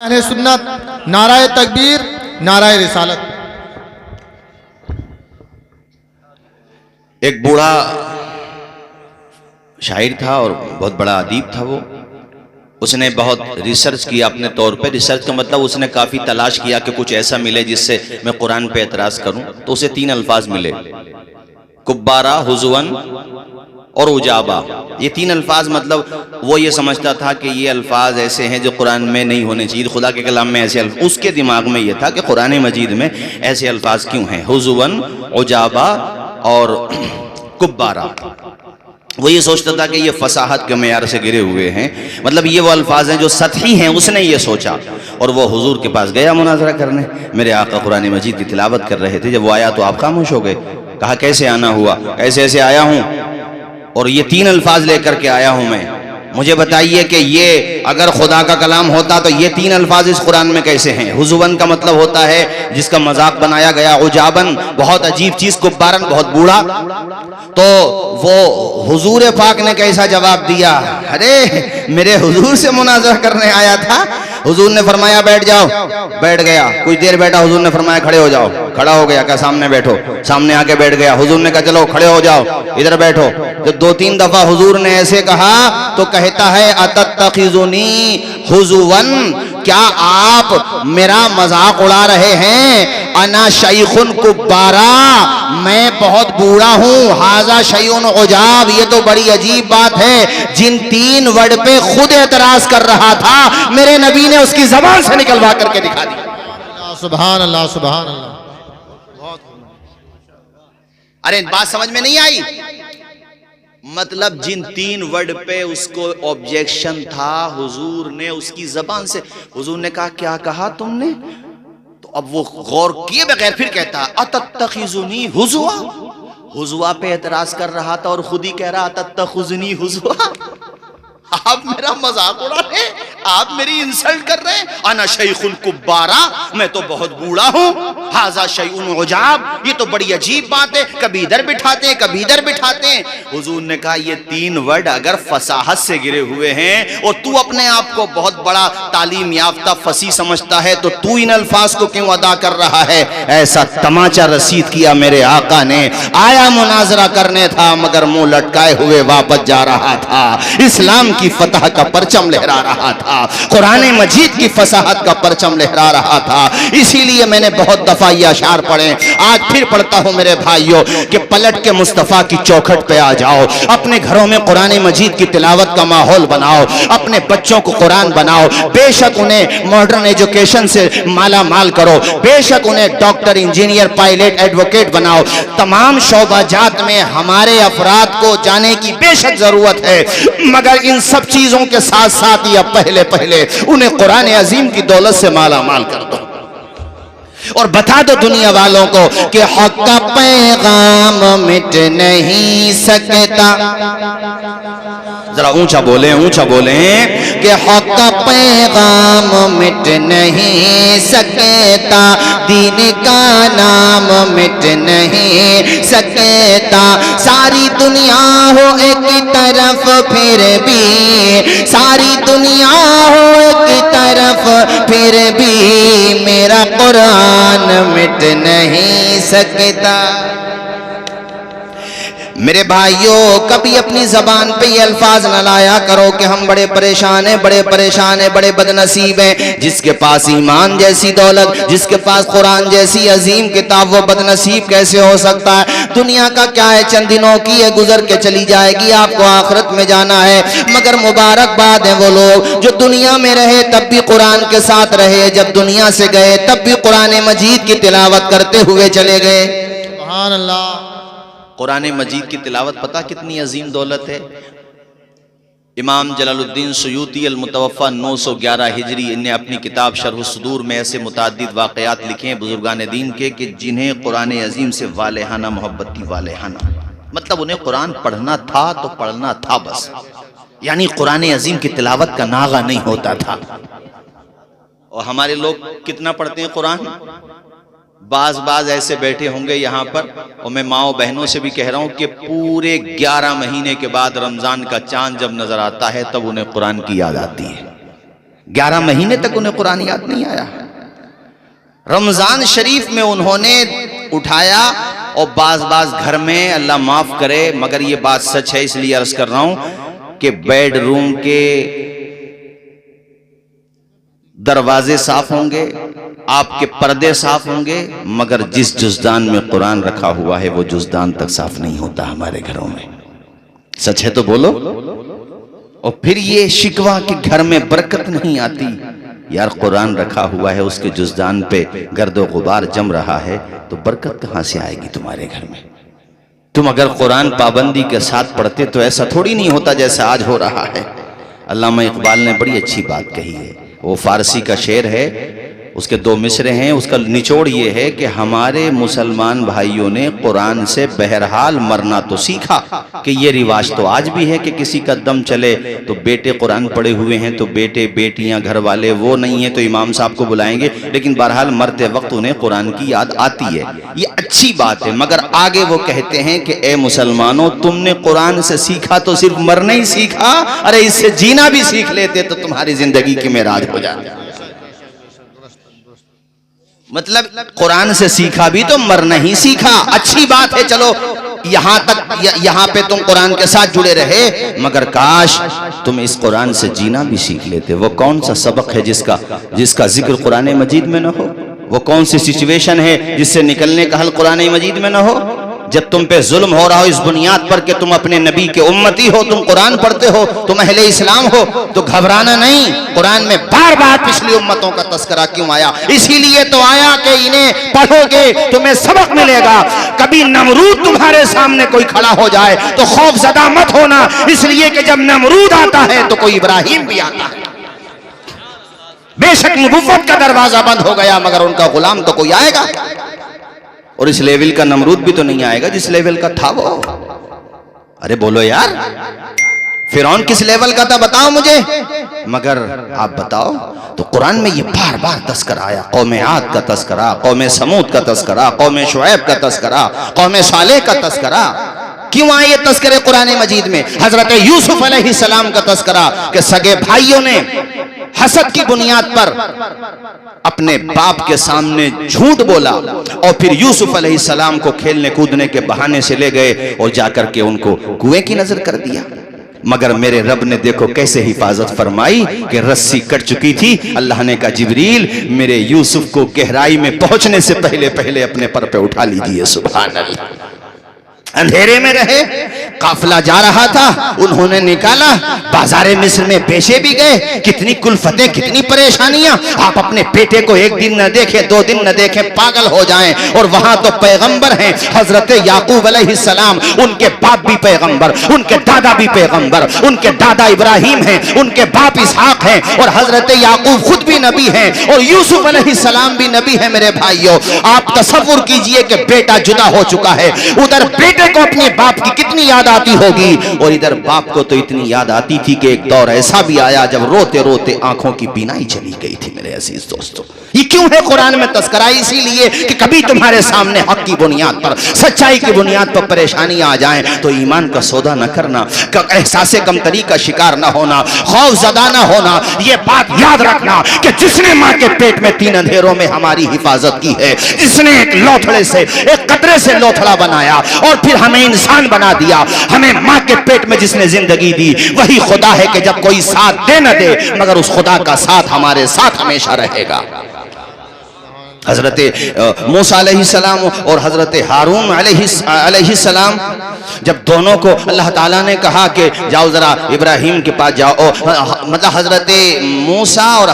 اہل سنت نعرہ تکبیر، نعرہ رسالت۔ ایک بوڑھا شاعر تھا اور بہت بڑا ادیب تھا وہ۔ اس نے بہت ریسرچ کیا اپنے طور پہ۔ ریسرچ کا مطلب اس نے کافی تلاش کیا کہ کچھ ایسا ملے جس سے میں قرآن پہ اعتراض کروں، تو اسے 3 الفاظ ملے: کبارہ، حضون اور اجابہ۔ یہ 3 الفاظ مطلب وہ یہ سمجھتا تھا کہ یہ الفاظ ایسے ہیں جو قرآن میں نہیں ہونے چاہیے، خدا کے کلام میں ایسے الفاظ۔ اس کے دماغ میں یہ تھا کہ قرآن مجید میں ایسے الفاظ کیوں ہیں، حضون، اجابہ اور کبارہ۔ وہ یہ سوچتا تھا کہ یہ فصاحت کے معیار سے گرے ہوئے ہیں، مطلب یہ وہ الفاظ ہیں جو سطحی ہیں۔ اس نے یہ سوچا اور وہ حضور کے پاس گیا مناظرہ کرنے۔ میرے آقا قرآن مجید کی تلاوت کر رہے تھے، جب وہ آیا تو آپ خاموش ہو گئے۔ کہا کیسے آنا ہوا؟ ایسے ایسے آیا ہوں اور یہ 3 الفاظ لے کر کے آیا ہوں میں۔ مجھے بتائیے کہ یہ اگر خدا کا کلام ہوتا تو یہ 3 الفاظ اس قرآن میں کیسے ہیں؟ حضون کا مطلب ہوتا ہے جس کا مذاق بنایا گیا، عجابن بہت عجیب چیز، کبارن بہت بوڑھا۔ تو وہ حضور پاک نے کیسا جواب دیا؟ ارے میرے حضور سے مناظرہ کرنے آیا تھا۔ حضور نے فرمایا بیٹھ جاؤ، بیٹھ گیا۔ کچھ دیر بیٹھا، حضور نے فرمایا کھڑے ہو جاؤ، کھڑا ہو گیا۔ کہا سامنے بیٹھو، سامنے آ کے بیٹھ گیا۔ حضور نے کہا چلو کھڑے ہو جاؤ، ادھر بیٹھو۔ جب 2-3 دفعہ حضور نے ایسے کہا تو کہتا ہے اتتخذونی حضوا، کیا آپ میرا مذاق اڑا رہے ہیں؟ انا شیخ کبارہ، میں بہت بوڑھا ہوں۔ ھذا شیء عجاب، یہ تو بڑی عجیب بات ہے۔ جن 3 ورڈ پہ خود اعتراض کر رہا تھا، میرے نبی نے اس کی زبان سے نکلوا کر کے دکھا دیا۔ سبحان اللہ، سبحان اللہ۔ ارے بات سمجھ میں نہیں آئی؟ مطلب جن 3 ورڈ پہ اس کو آبجیکشن تھا، حضور نے اس کی زبان سے، حضور نے کہا کیا کہا تم نے؟ تو اب وہ غور کیے بغیر پھر کہتا اتتخذونی حضوا۔ حضوا پہ اعتراض کر رہا تھا اور خود ہی کہہ رہا اتتخذونی حضوا۔ آپ میرا مذاق اڑا رہے ہیں، آپ میری انسلٹ کر رہے ہیں۔ انا شیخ کبارہ، میں تو بہت بوڑھا ہوں۔ ھذا شیء عجاب، یہ تو بڑی عجیب بات ہے، کبھی ادھر بٹھاتے ہیں کبھی ادھر بٹھاتے ہیں۔ حضور نے کہا یہ 3 ورڈ اگر فصاحت سے گرے ہوئے ہیں اور تو اپنے آپ کو بہت بڑا تعلیم یافتہ فصیح سمجھتا ہے تو تو ان الفاظ کو کیوں ادا کر رہا ہے؟ ایسا تماچا رسید کیا میرے آقا نے۔ آیا مناظرہ کرنے تھا مگر منہ لٹکائے ہوئے واپس جا رہا تھا۔ اسلام کی فتح کا پرچم لہرا رہا تھا، قرآن مجید کی فصاحت کا پرچم لہرا رہا تھا۔ اسی لیے میں نے بہت دفعہ یہ اشعار پڑھے، آج پھر پڑھتا ہوں میرے بھائیوں، کہ پلٹ کے مصطفیٰ کی چوکھٹ پہ آ جاؤ، اپنے گھروں میں قرآن مجید کی تلاوت کا ماحول بناؤ، اپنے بچوں کو قرآن بناؤ۔ بے شک انہیں ماڈرن ایجوکیشن سے مالا مال کرو، بے شک انہیں ڈاکٹر، انجینئر، پائلٹ، ایڈوکیٹ بناؤ۔ تمام شعبہ جات میں ہمارے افراد کو جانے کی بے شک ضرورت ہے، مگر ان سب چیزوں کے ساتھ ساتھ یا پہلے انہیں قرآن عظیم کی دولت سے مالا مال کر دو اور بتا دو دنیا والوں کو کہ حق کا پیغام مٹ نہیں سکتا۔ ذرا اونچا بولیں، اونچا بولیں کہ حق کا پیغام مٹ نہیں سکتا، دین کا نام مٹ نہیں سکتا۔ ساری دنیا ہو ایک طرف پھر بھی، ساری دنیا ہو ایک طرف پھر بھی میرا قرآن مٹ نہیں سکتا۔ میرے بھائیوں، کبھی اپنی زبان پہ یہ الفاظ نہ لایا کرو کہ ہم بڑے پریشان ہیں، بڑے پریشان ہیں، بڑے بدنصیب ہیں۔ جس کے پاس ایمان جیسی دولت، جس کے پاس قرآن جیسی عظیم کتاب، وہ بدنصیب کیسے ہو سکتا ہے؟ دنیا کا کیا ہے، چند دنوں کی ہے، گزر کے چلی جائے گی، آپ کو آخرت میں جانا ہے۔ مگر مبارک باد ہے وہ لوگ جو دنیا میں رہے تب بھی قرآن کے ساتھ رہے، جب دنیا سے گئے تب بھی قرآن مجید کی تلاوت کرتے ہوئے چلے گئے۔ سبحان اللہ۔ قرآن مجید کی تلاوت پتہ کتنی عظیم دولت ہے؟ امام جلال الدین سیوطی المتوفہ 911 ہجری نے اپنی کتاب شرح الصدور میں ایسے متعدد واقعات لکھے ہیں بزرگان دین کے کہ جنہیں قرآن عظیم سے والہانہ محبت تھی، والہانہ مطلب انہیں قرآن پڑھنا تھا تو پڑھنا تھا بس، یعنی قرآن عظیم کی تلاوت کا ناغہ نہیں ہوتا تھا۔ اور ہمارے لوگ کتنا پڑھتے ہیں قرآن؟ بعض ایسے بیٹھے ہوں گے یہاں پر، اور میں ماؤں بہنوں سے بھی کہہ رہا ہوں کہ پورے 11 مہینے کے بعد رمضان کا چاند جب نظر آتا ہے تب انہیں قرآن کی یاد آتی ہے۔ 11 مہینے تک انہیں قرآن یاد نہیں آیا. رمضان شریف میں انہوں نے اٹھایا اور بعض گھر میں اللہ معاف کرے مگر یہ بات سچ ہے اس لیے عرض کر رہا ہوں کہ بیڈ روم کے دروازے صاف ہوں گے, آپ کے پردے صاف ہوں گے, مگر جس جزدان میں قرآن رکھا ہوا ہے وہ جزدان تک صاف نہیں ہوتا ہمارے گھروں میں. سچ ہے تو بولو. اور پھر یہ شکوہ کہ گھر میں برکت نہیں آتی. یار قرآن رکھا ہوا ہے, اس کے جزدان پہ گرد و غبار جم رہا ہے, تو برکت کہاں سے آئے گی تمہارے گھر میں؟ تم اگر قرآن پابندی کے ساتھ پڑھتے تو ایسا تھوڑی نہیں ہوتا جیسا آج ہو رہا ہے. علامہ اقبال نے بڑی اچھی بات کہی ہے, وہ فارسی کا شعر ہے, اس کے 2 مصرے ہیں, اس کا نچوڑ یہ ہے کہ ہمارے مسلمان بھائیوں نے قرآن سے بہرحال مرنا تو سیکھا, کہ یہ رواج تو آج بھی ہے کہ کسی کا دم چلے تو بیٹے قرآن پڑھے ہوئے ہیں تو بیٹے بیٹیاں گھر والے وہ نہیں ہیں تو امام صاحب کو بلائیں گے, لیکن بہرحال مرتے وقت انہیں قرآن کی یاد آتی ہے. یہ اچھی بات ہے, مگر آگے وہ کہتے ہیں کہ اے مسلمانوں, تم نے قرآن سے سیکھا تو صرف مرنا ہی سیکھا, ارے اس سے جینا بھی سیکھ لیتے تو تمہاری زندگی کی معراج ہو جاتی. مطلب قرآن سے سیکھا بھی تو مرنا ہی سیکھا. اچھی بات ہے, چلو یہاں پہ تم قرآن کے ساتھ جڑے رہے, مگر کاش تم اس قرآن سے جینا بھی سیکھ لیتے. وہ کون سا سبق ہے جس کا ذکر قرآن مجید میں نہ ہو؟ وہ کون سی سچویشن ہے جس سے نکلنے کا حل قرآن مجید میں نہ ہو؟ جب تم پہ ظلم ہو رہا ہو اس بنیاد پر کہ تم اپنے نبی کے امتی ہو, تم قرآن پڑھتے ہو, تم اہل اسلام ہو, تو گھبرانا نہیں. قرآن میں بار بار پچھلی امتوں کا تذکرہ کیوں آیا؟ اسی لیے تو آیا کہ انہیں پڑھو گے تمہیں سبق ملے گا. کبھی نمرود تمہارے سامنے کوئی کھڑا ہو جائے تو خوف زدہ مت ہونا, اس لیے کہ جب نمرود آتا ہے تو کوئی ابراہیم بھی آتا ہے. بے شک نبوت کا دروازہ بند ہو گیا, مگر ان کا غلام تو کوئی آئے گا, اور اس لیول کا نمرود بھی تو نہیں آئے گا جس لیول کا تھا وہ. ارے بولو یار, فرعون کس لیول کا تھا بتاؤ مجھے. مگر آپ بتاؤ, تو قرآن میں یہ بار بار تذکرہ آیا, قوم عاد کا تذکرہ, قوم سمود کا تذکرہ, قوم شعیب کا تذکرہ, قوم صالح کا تذکرہ. کیوں آئے یہ تذکرے قرآن مجید میں؟ حضرت یوسف علیہ السلام کا تذکرہ کہ سگے بھائیوں نے حسد کی بنیاد پر اپنے باپ کے سامنے جھوٹ بولا, اور پھر یوسف علیہ السلام کو کھیلنے کودنے کے بہانے سے لے گئے اور جا کر کے ان کو کنویں کی نظر کر دیا. مگر میرے رب نے دیکھو کیسے حفاظت فرمائی کہ رسی کٹ چکی تھی. اللہ نے کہا جبریل میرے یوسف کو گہرائی میں پہنچنے سے پہلے اپنے پر پہ اٹھا لیجئے. سبحان اللہ. اندھیرے میں رہے, قافلہ جا رہا تھا, انہوں نے نکالا, بازار مصر میں بیچے بھی گئے. کتنی کلفتیں, کتنی پریشانیاں. آپ اپنے بیٹے کو 1 دن نہ دیکھیں, 2 دن نہ دیکھیں, پاگل ہو جائیں. اور وہاں تو پیغمبر ہیں, حضرت یعقوب علیہ السلام, ان کے باپ بھی پیغمبر, ان کے دادا بھی پیغمبر, ان کے دادا ابراہیم ہیں, ان کے باپ اسحاق ہیں, اور حضرت یعقوب خود بھی نبی ہیں, اور یوسف علیہ السلام بھی نبی ہیں. میرے بھائیوں, آپ تصور کیجئے کہ بیٹا جدا ہو چکا ہے, ادھر بیٹے کو اپنے باپ کی کتنی یاد آتی ہوگی, اور ادھر باپ کو تو اتنی یاد آتی تھی کہ ایک دور ایسا بھی آیا جب روتے روتے آنکھوں کی بینائی چلی گئی تھی. میرے عزیز دوستو, یہ کیوں ہے قرآن میں تذکرہ؟ اسی لیے کہ کبھی تمہارے سامنے حق کی بنیاد پر, سچائی کی بنیاد پر پریشانی آ جائیں تو ایمان کا سودا نہ کرنا, احساس کمتری کا شکار نہ ہونا, خوف زدہ نہ ہونا. یہ بات یاد رکھنا کہ جس نے ماں کے پیٹ میں 3 اندھیروں میں ہماری حفاظت کی ہے, جس نے ایک لوتھڑے سے, ایک قطرے سے لوتھڑا بنایا اور پھر ہمیں انسان بنا دیا, ہمیں ماں کے پیٹ میں جس نے زندگی دی, وہی خدا ہے کہ جب کوئی ساتھ دے نہ دے مگر اس خدا کا ساتھ ہمارے ساتھ ہمیشہ رہے گا. حضرت موسیٰ علیہ السلام اور حضرت ہارون علیہ السلام, جب دونوں کو اللہ تعالیٰ نے کہا کہ جاؤ ذرا ابراہیم کے پاس جاؤ, مطلب حضرت موسیٰ اور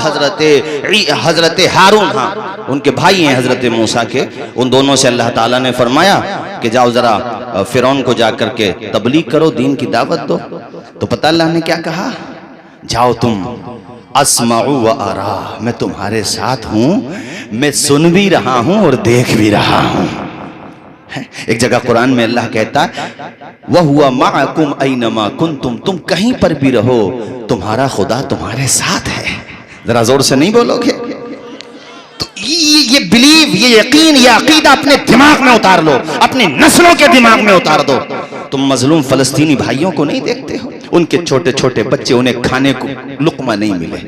حضرت ہارون, ہاں ان کے بھائی ہیں حضرت موسیٰ کے, ان دونوں سے اللہ تعالیٰ نے فرمایا کہ جاؤ ذرا فرعون کو جا کر کے تبلیغ کرو, دین کی دعوت دو. تو پتہ اللہ نے کیا کہا, جاؤ تم, اسمع و ارا, میں تمہارے ساتھ ہوں, میں سن بھی رہا ہوں اور دیکھ بھی رہا ہوں. ایک جگہ قرآن میں اللہ کہتا ہے وَهُوَ مَعَكُمْ أَيْنَمَا كُنْتُمْ, تم کہیں پر بھی رہو تمہارا خدا تمہارے ساتھ ہے. ذرا زور سے نہیں بولو گے؟ تو یہ بلیو، یہ یقین، یہ عقیدہ اپنے دماغ میں اتار لو، اپنی نسلوں کے دماغ میں اتار دو۔ تم مظلوم فلسطینی بھائیوں کو نہیں دیکھتے ہو؟ ان کے چھوٹے چھوٹے بچے، انہیں کھانے کو لقمہ نہیں ملے،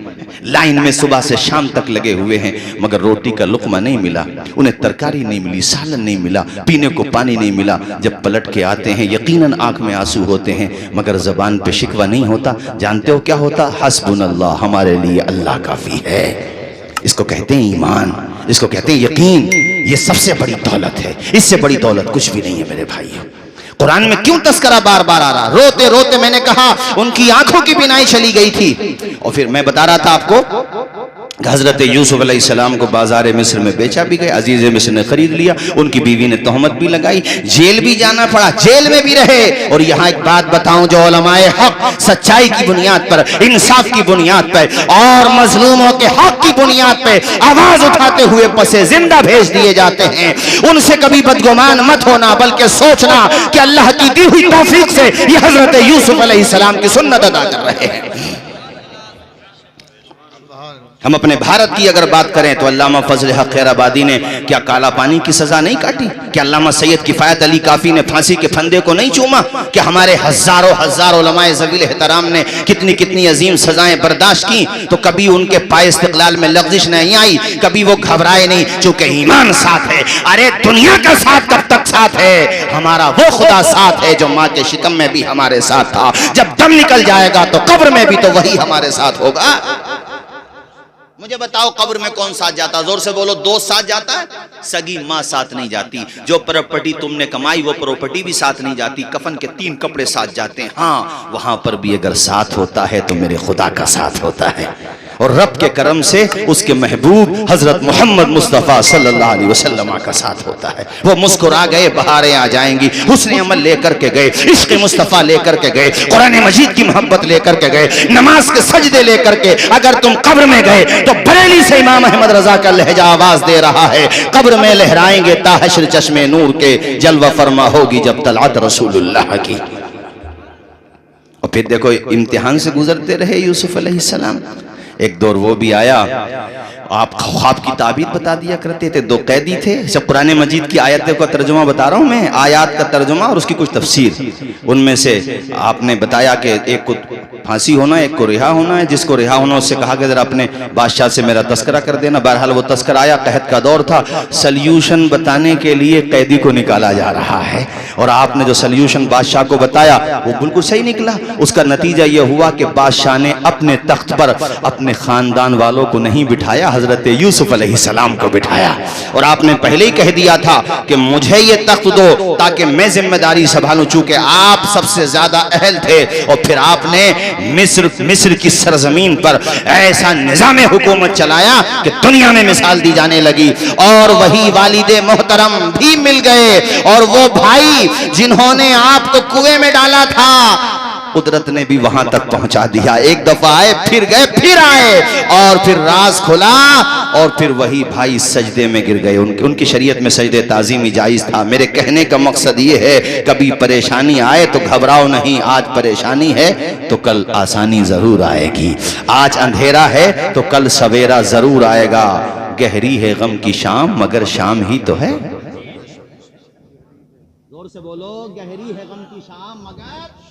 لائن میں صبح سے شام تک لگے ہوئے ہیں مگر روٹی کا لقمہ نہیں ملا، انہیں ترکاری نہیں ملی، سالن نہیں ملا، پینے کو پانی نہیں ملا۔ جب پلٹ کے آتے ہیں یقیناً آنکھ میں آنسو ہوتے ہیں مگر زبان پہ شکوہ نہیں ہوتا۔ جانتے ہو کیا ہوتا؟ حسبنا اللہ، ہمارے لیے اللہ کافی ہے۔ اس کو کہتے ہیں ایمان، اس کو کہتے ہیں یقین۔ یہ سب سے بڑی دولت ہے، اس سے بڑی دولت کچھ بھی نہیں ہے میرے بھائیو۔ قرآن میں کیوں تذکرہ بار بار آ رہا؟ روتے روتے میں نے کہا ان کی آنکھوں کی بینائی چلی گئی تھی۔ اور پھر میں بتا رہا تھا آپ کو حضرت یوسف علیہ السلام کو بازار مصر میں بیچا بھی گئے، عزیز مصر نے خرید لیا، ان کی بیوی نے تہمت بھی لگائی، جیل بھی جانا پڑا، جیل میں بھی رہے۔ اور یہاں ایک بات بتاؤں، جو علماء حق سچائی کی بنیاد پر، انصاف کی بنیاد پر اور مظلوموں کے حق کی بنیاد پہ آواز اٹھاتے ہوئے پسے زندہ بھیج دیے جاتے ہیں، ان سے کبھی بدگمان مت ہونا بلکہ سوچنا کہ اللہ کی دی ہوئی توفیق سے یہ حضرت یوسف علیہ السلام کی سنت ادا کر رہے ہیں۔ ہم اپنے بھارت کی اگر بات کریں تو علامہ فضل حق خیر آبادی نے کیا کالا پانی کی سزا نہیں کاٹی؟ کیا علامہ سید کفایت علی کافی نے پھانسی کے پھندے کو نہیں چوما؟ کیا ہمارے ہزار علماء ذویل احترام نے کتنی عظیم سزائیں برداشت کی تو کبھی ان کے پائے استقلال میں لغزش نہیں آئی، کبھی وہ گھبرائے نہیں چونکہ ایمان ساتھ ہے۔ ارے دنیا کا ساتھ کب تک ساتھ ہے؟ ہمارا وہ خدا ساتھ ہے جو ماں کے شکم میں بھی ہمارے ساتھ تھا، جب دم نکل جائے گا تو قبر میں بھی تو وہی ہمارے ساتھ ہوگا۔ مجھے بتاؤ قبر میں کون ساتھ جاتا؟ زور سے بولو، دوست ساتھ جاتا ہے؟ سگی ماں ساتھ نہیں جاتی، جو پراپرٹی تم نے کمائی وہ پراپرٹی بھی ساتھ نہیں جاتی، کفن کے 3 کپڑے ساتھ جاتے ہیں۔ ہاں وہاں پر بھی اگر ساتھ ہوتا ہے تو میرے خدا کا ساتھ ہوتا ہے، اور رب کے کرم سے اس کے محبوب حضرت محمد مصطفیٰ صلی اللہ علیہ وسلم کا ساتھ ہوتا ہے۔ وہ مسکرا گئے، بہاریں آ جائیں گی، حسن عمل لے کر کے گئے، عشق مصطفیٰ لے کر کے گئے، قرآن مجید کی محبت لے کر کے گئے، نماز کے سجدے لے کر کے۔ اگر تم قبر میں گئے تو بریلی سے امام احمد رضا کا لہجہ آواز دے رہا ہے، قبر میں لہرائیں گے تا حشر چشمے نور کے، جلوہ فرما ہوگی جب طلعت رسول اللہ کی۔ اور پھر دیکھو امتحان سے گزرتے رہے یوسف علیہ السلام۔ ایک دور وہ بھی آیا، آپ خواب کی تعبیر بتا دیا کرتے تھے، 2 قیدی تھے۔ جب قرآن مجید کی آیتوں کا ترجمہ بتا رہا ہوں میں، آیات کا ترجمہ اور اس کی کچھ تفسیر، ان میں سے آپ نے بتایا کہ ایک کو پھانسی ہونا، ایک کو رہا ہونا ہے۔ جس کو رہا ہونا اس سے کہا کہ ذرا اپنے بادشاہ سے میرا تذکرہ کر دینا۔ بہرحال وہ تذکرہ آیا، قحط کا دور تھا، سلیوشن بتانے کے لیے قیدی کو نکالا جا رہا ہے، اور آپ نے جو سلیوشن بادشاہ کو بتایا وہ بالکل صحیح نکلا۔ اس کا نتیجہ یہ ہوا کہ بادشاہ نے اپنے تخت پر اپنے خاندان والوں کو نہیں بٹھایا، حضرت یوسف علیہ السلام کو بٹھایا، اور آپ نے پہلے ہی کہہ دیا تھا کہ مجھے یہ تخت دو تاکہ میں ذمہ داری سنبھالوں، چونکہ آپ سب سے زیادہ اہل تھے۔ اور پھر آپ نے مصر کی سرزمین پر ایسا نظام حکومت چلایا کہ دنیا میں مثال دی جانے لگی، اور وہی والد محترم بھی مل گئے، اور وہ بھائی جنہوں نے آپ کو کنویں میں ڈالا تھا قدرت نے بھی وہاں تک پہنچا دیا۔ ایک دفعہ آئے، پھر گئے، پھر آئے، اور پھر راز کھلا، اور پھر وہی بھائی سجدے میں گر گئے۔ ان کی شریعت میں سجدے تعظیمی جائز تھا۔ میرے کہنے کا مقصد یہ ہے، کبھی پریشانی آئے تو گھبراؤ نہیں، آج پریشانی ہے تو کل آسانی ضرور آئے گی، آج اندھیرا ہے تو کل سویرا ضرور آئے گا۔ گہری ہے غم کی شام مگر شام ہی تو ہے۔ زور سے بولو، گہری ہے غم کی شام مگر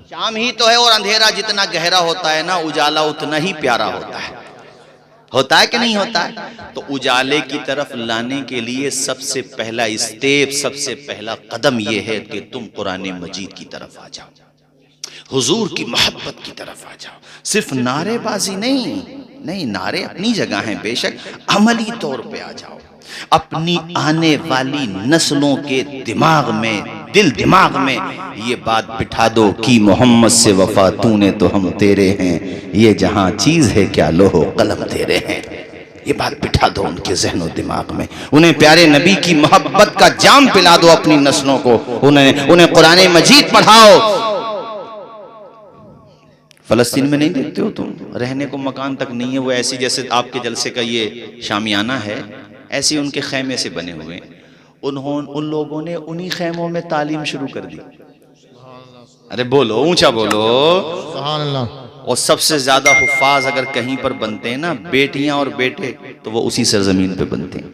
شام ہی تو ہے۔ اور اندھیرا جتنا گہرا ہوتا ہے نا، اجالا اتنا ہی پیارا ہوتا ہے کہ نہیں ہوتا ہے؟ تو اجالے کی طرف لانے کے لیے سب سے پہلا اسٹیپ، سب سے پہلا قدم یہ ہے کہ تم قرآن مجید کی طرف آ جاؤ، حضور کی محبت کی طرف آ جاؤ۔ صرف نعرے بازی نہیں، نعرے اپنی جگہ ہیں بے شک، عملی طور پہ آ جاؤ، اپنی آنے والی نسلوں کے دماغ میں، دل دماغ میں یہ بات بٹھا دو کہ محمد سے وفا تو نے تو ہم تیرے ہیں، یہ جہاں چیز ہے کیا لوح و قلم تیرے ہیں۔ یہ بات بٹھا دو ان کے ذہن و دماغ میں، انہیں پیارے نبی کی محبت کا جام پلا دو اپنی نسلوں کو، انہیں قرآن مجید پڑھاؤ۔ فلسطین میں نہیں دیکھتے ہو تم، رہنے کو مکان تک نہیں ہے، وہ ایسی جیسے آپ کے جلسے کا یہ شامیانہ ہے، ایسے ان کے خیمے سے بنے ہوئے ہیں۔ ان لوگوں نے انہی خیموں میں تعلیم شروع کر دی۔ ارے بولو، اونچا بولو، سبحان اللہ۔ اور سب سے زیادہ حفاظ اگر کہیں پر بنتے ہیں نا بیٹیاں اور بیٹے تو وہ اسی سرزمین پہ بنتے ہیں.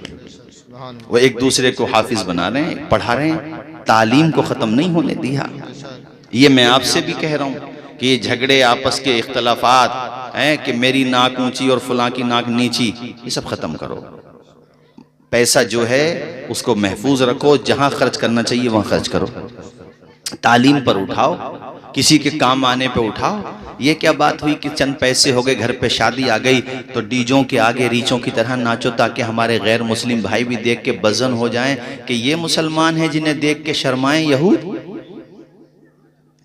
وہ ایک دوسرے کو حافظ بنا رہے ہیں, پڑھا رہے ہیں, تعلیم کو ختم نہیں ہونے دیا. یہ میں آپ سے بھی کہہ رہا ہوں کہ یہ جھگڑے آپس کے اختلافات ہیں کہ میری ناک اونچی اور فلاں کی ناک نیچی, یہ سب ختم کرو. پیسہ جو ہے اس کو محفوظ رکھو, جہاں خرچ کرنا چاہیے وہاں خرچ کرو. تعلیم پر اٹھاؤ, کسی کے کام آنے پہ اٹھاؤ. یہ کیا بات ہوئی کہ چند پیسے ہو گئے, گھر پہ شادی آ گئی تو ڈیجوں کے آگے ریچوں کی طرح ناچو تاکہ ہمارے غیر مسلم بھائی بھی دیکھ کے بزن ہو جائیں کہ یہ مسلمان ہیں جنہیں دیکھ کے شرمائیں یہود.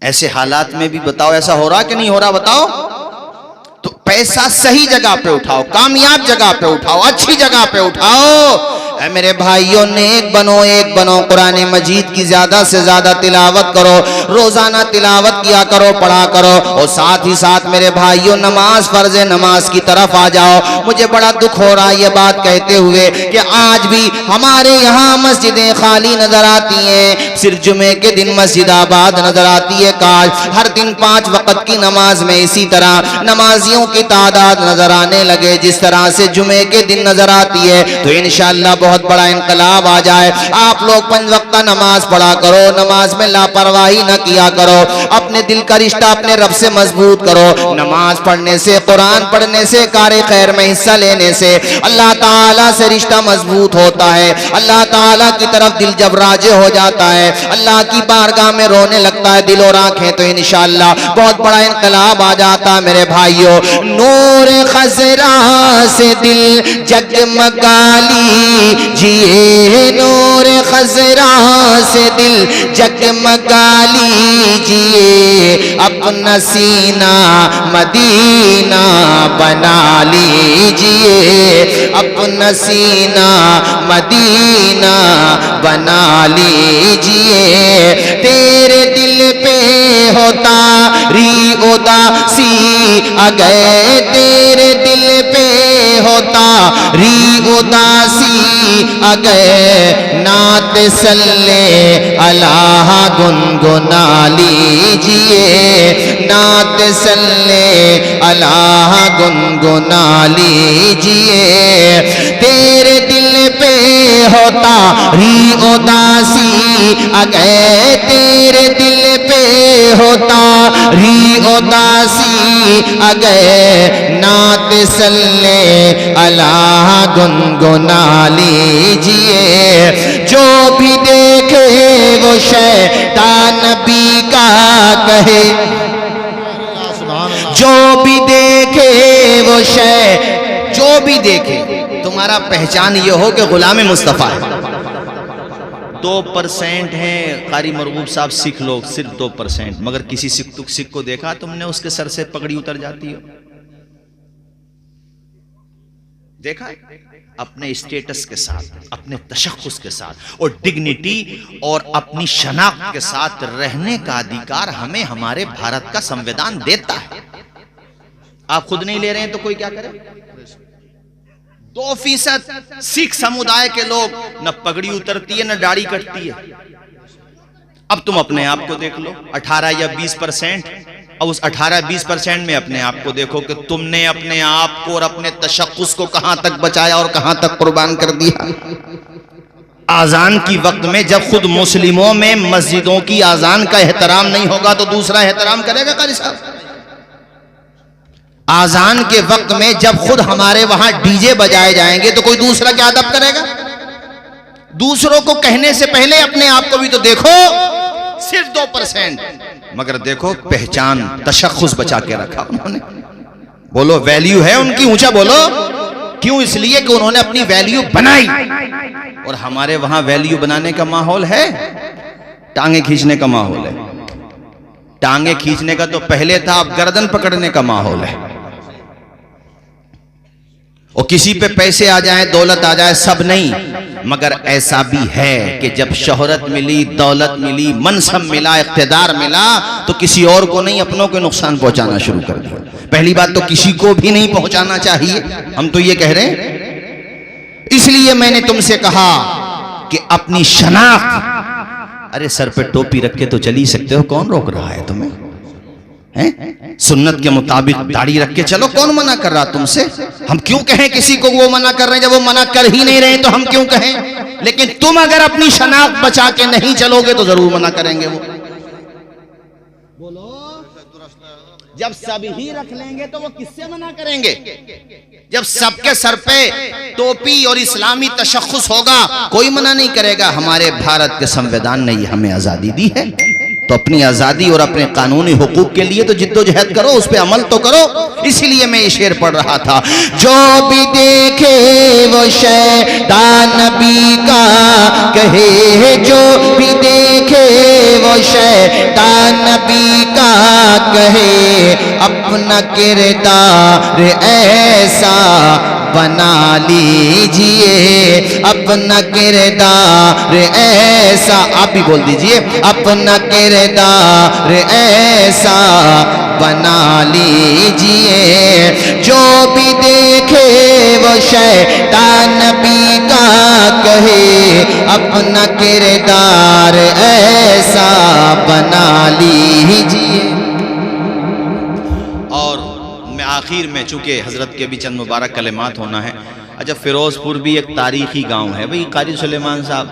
ایسے حالات میں بھی بتاؤ ایسا ہو رہا کہ نہیں ہو رہا بتاؤ. تو پیسہ صحیح جگہ پہ اٹھاؤ, کامیاب جگہ پہ اٹھاؤ, اچھی جگہ پہ اٹھاؤ. اے میرے بھائیوں, نیک بنو, ایک بنو. قرآن مجید کی زیادہ سے زیادہ تلاوت کرو, روزانہ تلاوت کیا کرو, پڑھا کرو. اور ساتھ ہی ساتھ میرے بھائیوں نماز فرض ہے, نماز کی طرف آ جاؤ. مجھے بڑا دکھ ہو رہا ہے یہ بات کہتے ہوئے کہ آج بھی ہمارے یہاں مسجدیں خالی نظر آتی ہیں, صرف جمعے کے دن مسجد آباد نظر آتی ہے. کاش ہر دن 5 وقت کی نماز میں اسی طرح نمازیوں کی تعداد نظر آنے لگے جس طرح سے جمعے کے دن نظر آتی ہے, تو انشاءاللہ بہت بڑا انقلاب آ جائے. آپ لوگ 5 وقت نماز پڑھا کرو, نماز میں لاپرواہی نہ کیا کرو, اپنے دل کا رشتہ اپنے رب سے مضبوط کرو. نماز پڑھنے سے, قرآن پڑھنے سے, کار خیر میں حصہ لینے سے اللہ تعالیٰ سے رشتہ مضبوط ہوتا ہے. اللہ تعالیٰ کی طرف دل جب راجع ہو جاتا ہے, اللہ کی بارگاہ میں رونے لگتا ہے دل اور آنکھیں, تو انشاءاللہ بہت بڑا انقلاب آ جاتا ہے. میرے بھائیوں, نور خضرا سے دل جگمگا لیجئے, نور خضرا سے دل جگمگا لیجئے, اپنا سینہ مدینہ بنا لیجئے, اپنا سینہ مدینہ بنا لیجئے. تیرے دل پہ ہوتا ری اداسی اگر, تیرے دل پہ ہوتا ری اداسی اگر, نعت صلی اللہ گنگنا لیجئے, نعت صلی اللہ گنگنا لیجئے. تیرے دل پہ ہوتا ری اداسی اگر, تیرے دل پہ ہوتا ری اداسی اگر, نعت صلی اللہ گنگنا لیجئے. جو بھی دیکھے وہ شیطان نبی کا کہے, جو بھی دیکھے وہ جو بھی دیکھے, تمہارا پہچان یہ ہو کہ غلام مصطفیٰ ہے. 2% ہیں قاری مرغوب صاحب سکھ لوگ, صرف 2%, مگر کسی سکھ کو دیکھا تم نے اس کے سر سے پگڑی اتر جاتی ہو؟ دیکھا اپنے اسٹیٹس کے ساتھ, اپنے تشخص کے ساتھ اور ڈگنیٹی اور اپنی شناخت کے ساتھ رہنے کا ادھیکار ہمیں ہمارے بھارت کا سنویدھان دیتا ہے. آپ خود نہیں لے رہے ہیں تو کوئی کیا کرے؟ 2% سکھ سمودائے کے لوگ, نہ پگڑی اترتی ہے نہ داڑھی کٹتی ہے. اب تم اپنے آپ کو دیکھ لو, 18 یا 20%, اب اس 18-20% میں اپنے آپ کو دیکھو کہ تم نے اپنے آپ کو اور اپنے تشخص کو کہاں تک بچایا اور کہاں تک قربان کر دیا. آذان کی وقت میں جب خود مسلموں میں مسجدوں کی آذان کا احترام نہیں ہوگا تو دوسرا احترام کرے گا قاری صاحب؟ آذان کے وقت میں جب خود ہمارے وہاں ڈی جے بجائے جائیں گے تو کوئی دوسرا کیا ادب کرے گا؟ دوسروں کو کہنے سے پہلے اپنے آپ کو بھی تو دیکھو. صرف 2%, مگر دیکھو پہچان, تشخص بچا کے رکھا انہوں نے. بولو ویلیو ہے ان کی, اونچا بولو. کیوں؟ اس لیے کہ انہوں نے اپنی ویلیو بنائی. اور ہمارے وہاں ویلیو بنانے کا ماحول ہے, ٹانگیں کھینچنے کا ماحول ہے. ٹانگیں کھینچنے کا تو پہلے تھا, اب گردن پکڑنے کا ماحول ہے. اور کسی پہ پیسے آ جائیں, دولت آ جائے, سب نہیں, مگر ایسا بھی ہے کہ جب شہرت ملی, دولت ملی, منصب ملا, اقتدار ملا, تو کسی اور کو نہیں اپنوں کو نقصان پہنچانا شروع کر دیا. پہلی بات تو کسی کو بھی نہیں پہنچانا چاہیے, ہم تو یہ کہہ رہے ہیں. اس لیے میں نے تم سے کہا کہ اپنی شناخت, ارے سر پہ ٹوپی رکھ کے تو چل ہی سکتے ہو, کون روک رہا ہے تمہیں؟ سنت کے مطابق داڑھی رکھ کے چلو، کون منع کر رہا تم سے؟ ہم کیوں کہیں کسی کو وہ منع کر رہے ہیں جب وہ منع کر ہی نہیں رہے تو ہم کیوں کہیں؟ لیکن تم اگر اپنی شناخت بچا کے نہیں چلو گے تو ضرور منع کریں گے وہ۔ بولو، جب سب ہی رکھ لیں گے تو وہ کس سے منع کریں گے؟ جب سب کے سر پہ ٹوپی اور اسلامی تشخص ہوگا کوئی منع نہیں کرے گا۔ ہمارے بھارت کے سنویدان نے یہ ہمیں آزادی دی ہے، تو اپنی آزادی اور اپنے قانونی حقوق کے لیے تو جد و جہد کرو، اس پہ عمل تو کرو۔ اسی لیے میں یہ شعر پڑھ رہا تھا، جو بھی دیکھے وہ شیطان نبی کا کہے، جو بھی دیکھے وہ شیطان نبی کا کہے، اپنا کردار ایسا بنا لیجئے، اپنا کردار ایسا، آپ بھی بول دیجئے، اپنا کردار ایسا بنا لیجئے، جو بھی دیکھے وہ شیطان نبی کا کہے، اپنا کردار ایسا بنا لیجئے۔ اور میں آخر میں، چونکہ حضرت کے بھی چند مبارک کلمات ہونا ہے، اچھا فیروز پور بھی ایک تاریخی گاؤں ہے بھئی، قاری سلیمان صاحب،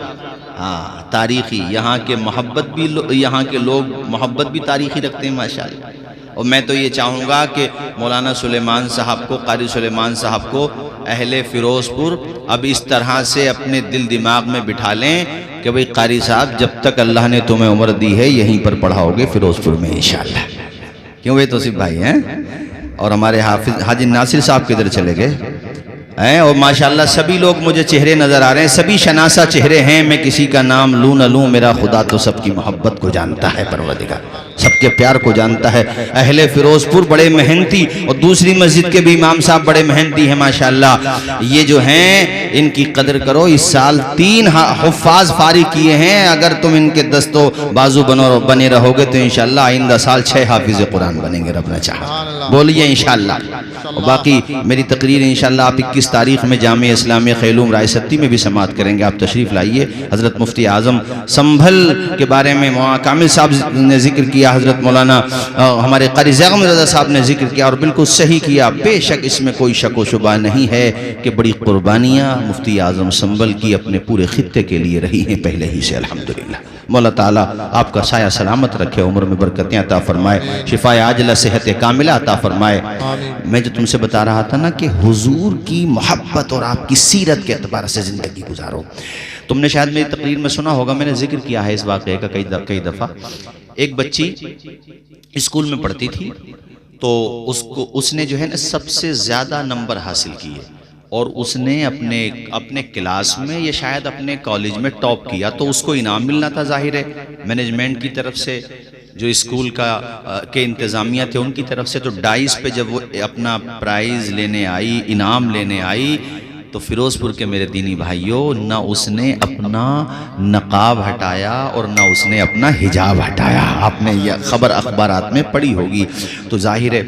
ہاں تاریخی، یہاں کے محبت بھی، یہاں کے لوگ محبت بھی تاریخی رکھتے ہیں ماشاءاللہ۔ اور میں تو یہ چاہوں گا کہ مولانا سلیمان صاحب کو، قاری سلیمان صاحب کو اہل فیروز پور اب اس طرح سے اپنے دل دماغ میں بٹھا لیں کہ بھئی قاری صاحب جب تک اللہ نے تمہیں عمر دی ہے یہیں پر پڑھاؤ گے فیروز پور میں انشاءاللہ۔ کیوں وہ توصیف بھائی ہیں؟ اور ہمارے حافظ حاجی ناصر صاحب کدھر چلے گئے ہیں؟ اور ماشاءاللہ سبھی لوگ مجھے چہرے نظر آ رہے ہیں، سبھی شناسہ چہرے ہیں، میں کسی کا نام لوں نہ لوں، میرا خدا تو سب کی محبت کو جانتا ہے، پروردگار سب کے پیار کو جانتا ہے۔ اہل فیروز پور بڑے محنتی، اور دوسری مسجد کے بھی امام صاحب بڑے محنتی ہیں ماشاءاللہ، یہ جو ہیں ان کی قدر کرو۔ اس سال 3 حفاظ فارغ کیے ہیں، اگر تم ان کے دست و بازو بنے رہو گے تو انشاءاللہ آئندہ سال 6 حافظ قرآن بنیں گے، رب نہ چاہا، بولیے انشاءاللہ۔ اور باقی میری تقریر انشاءاللہ آپ 21 تاریخ میں جامعہ اسلامیہ خیلوم رائے ستی میں بھی سماعت کریں گے، آپ تشریف لائیے۔ حضرت مفتی اعظم سنبھل کے بارے میں کامل صاحب نے ذکر کیا، حضرت مولانا ہمارے قاری زیغم رضا صاحب نے ذکر کیا اور بالکل صحیح کیا۔ بے شک اس میں کوئی شک و شبہ نہیں ہے کہ بڑی قربانیاں مفتی اعظم سنبھل کی اپنے پورے خطے کے لیے رہی ہیں پہلے ہی سے، الحمدللہ۔ مولا تعالیٰ آپ کا سایہ سلامت رکھے، عمر میں برکتیں عطا فرمائے، شفاء عاجلہ صحت کاملہ عطا فرمائے۔ میں جو تم سے بتا رہا تھا نا کہ حضور کی محبت اور آپ کی سیرت کے اعتبار سے زندگی گزارو۔ تم نے شاید میری تقریر میں سنا ہوگا، میں نے ذکر کیا ہے اس واقعے کا کئی دفعہ۔ ایک بچی اسکول میں پڑھتی تھی، تو اس نے جو ہے نا سب سے زیادہ نمبر حاصل کیے، اور اس نے اپنے کلاس میں یا شاید اپنے کالج میں ٹاپ کیا، تو اس کو انعام ملنا تھا، ظاہر ہے مینجمنٹ کی طرف سے، جو اسکول کے انتظامیہ تھے ان کی طرف سے۔ تو ڈائس پہ جب وہ اپنا پرائز لینے آئی، انعام لینے آئی، تو فیروز پور کے میرے دینی بھائیوں، نہ اس نے اپنا نقاب ہٹایا اور نہ اس نے اپنا حجاب ہٹایا۔ آپ نے یہ خبر اخبارات میں پڑھی ہوگی، تو ظاہر ہے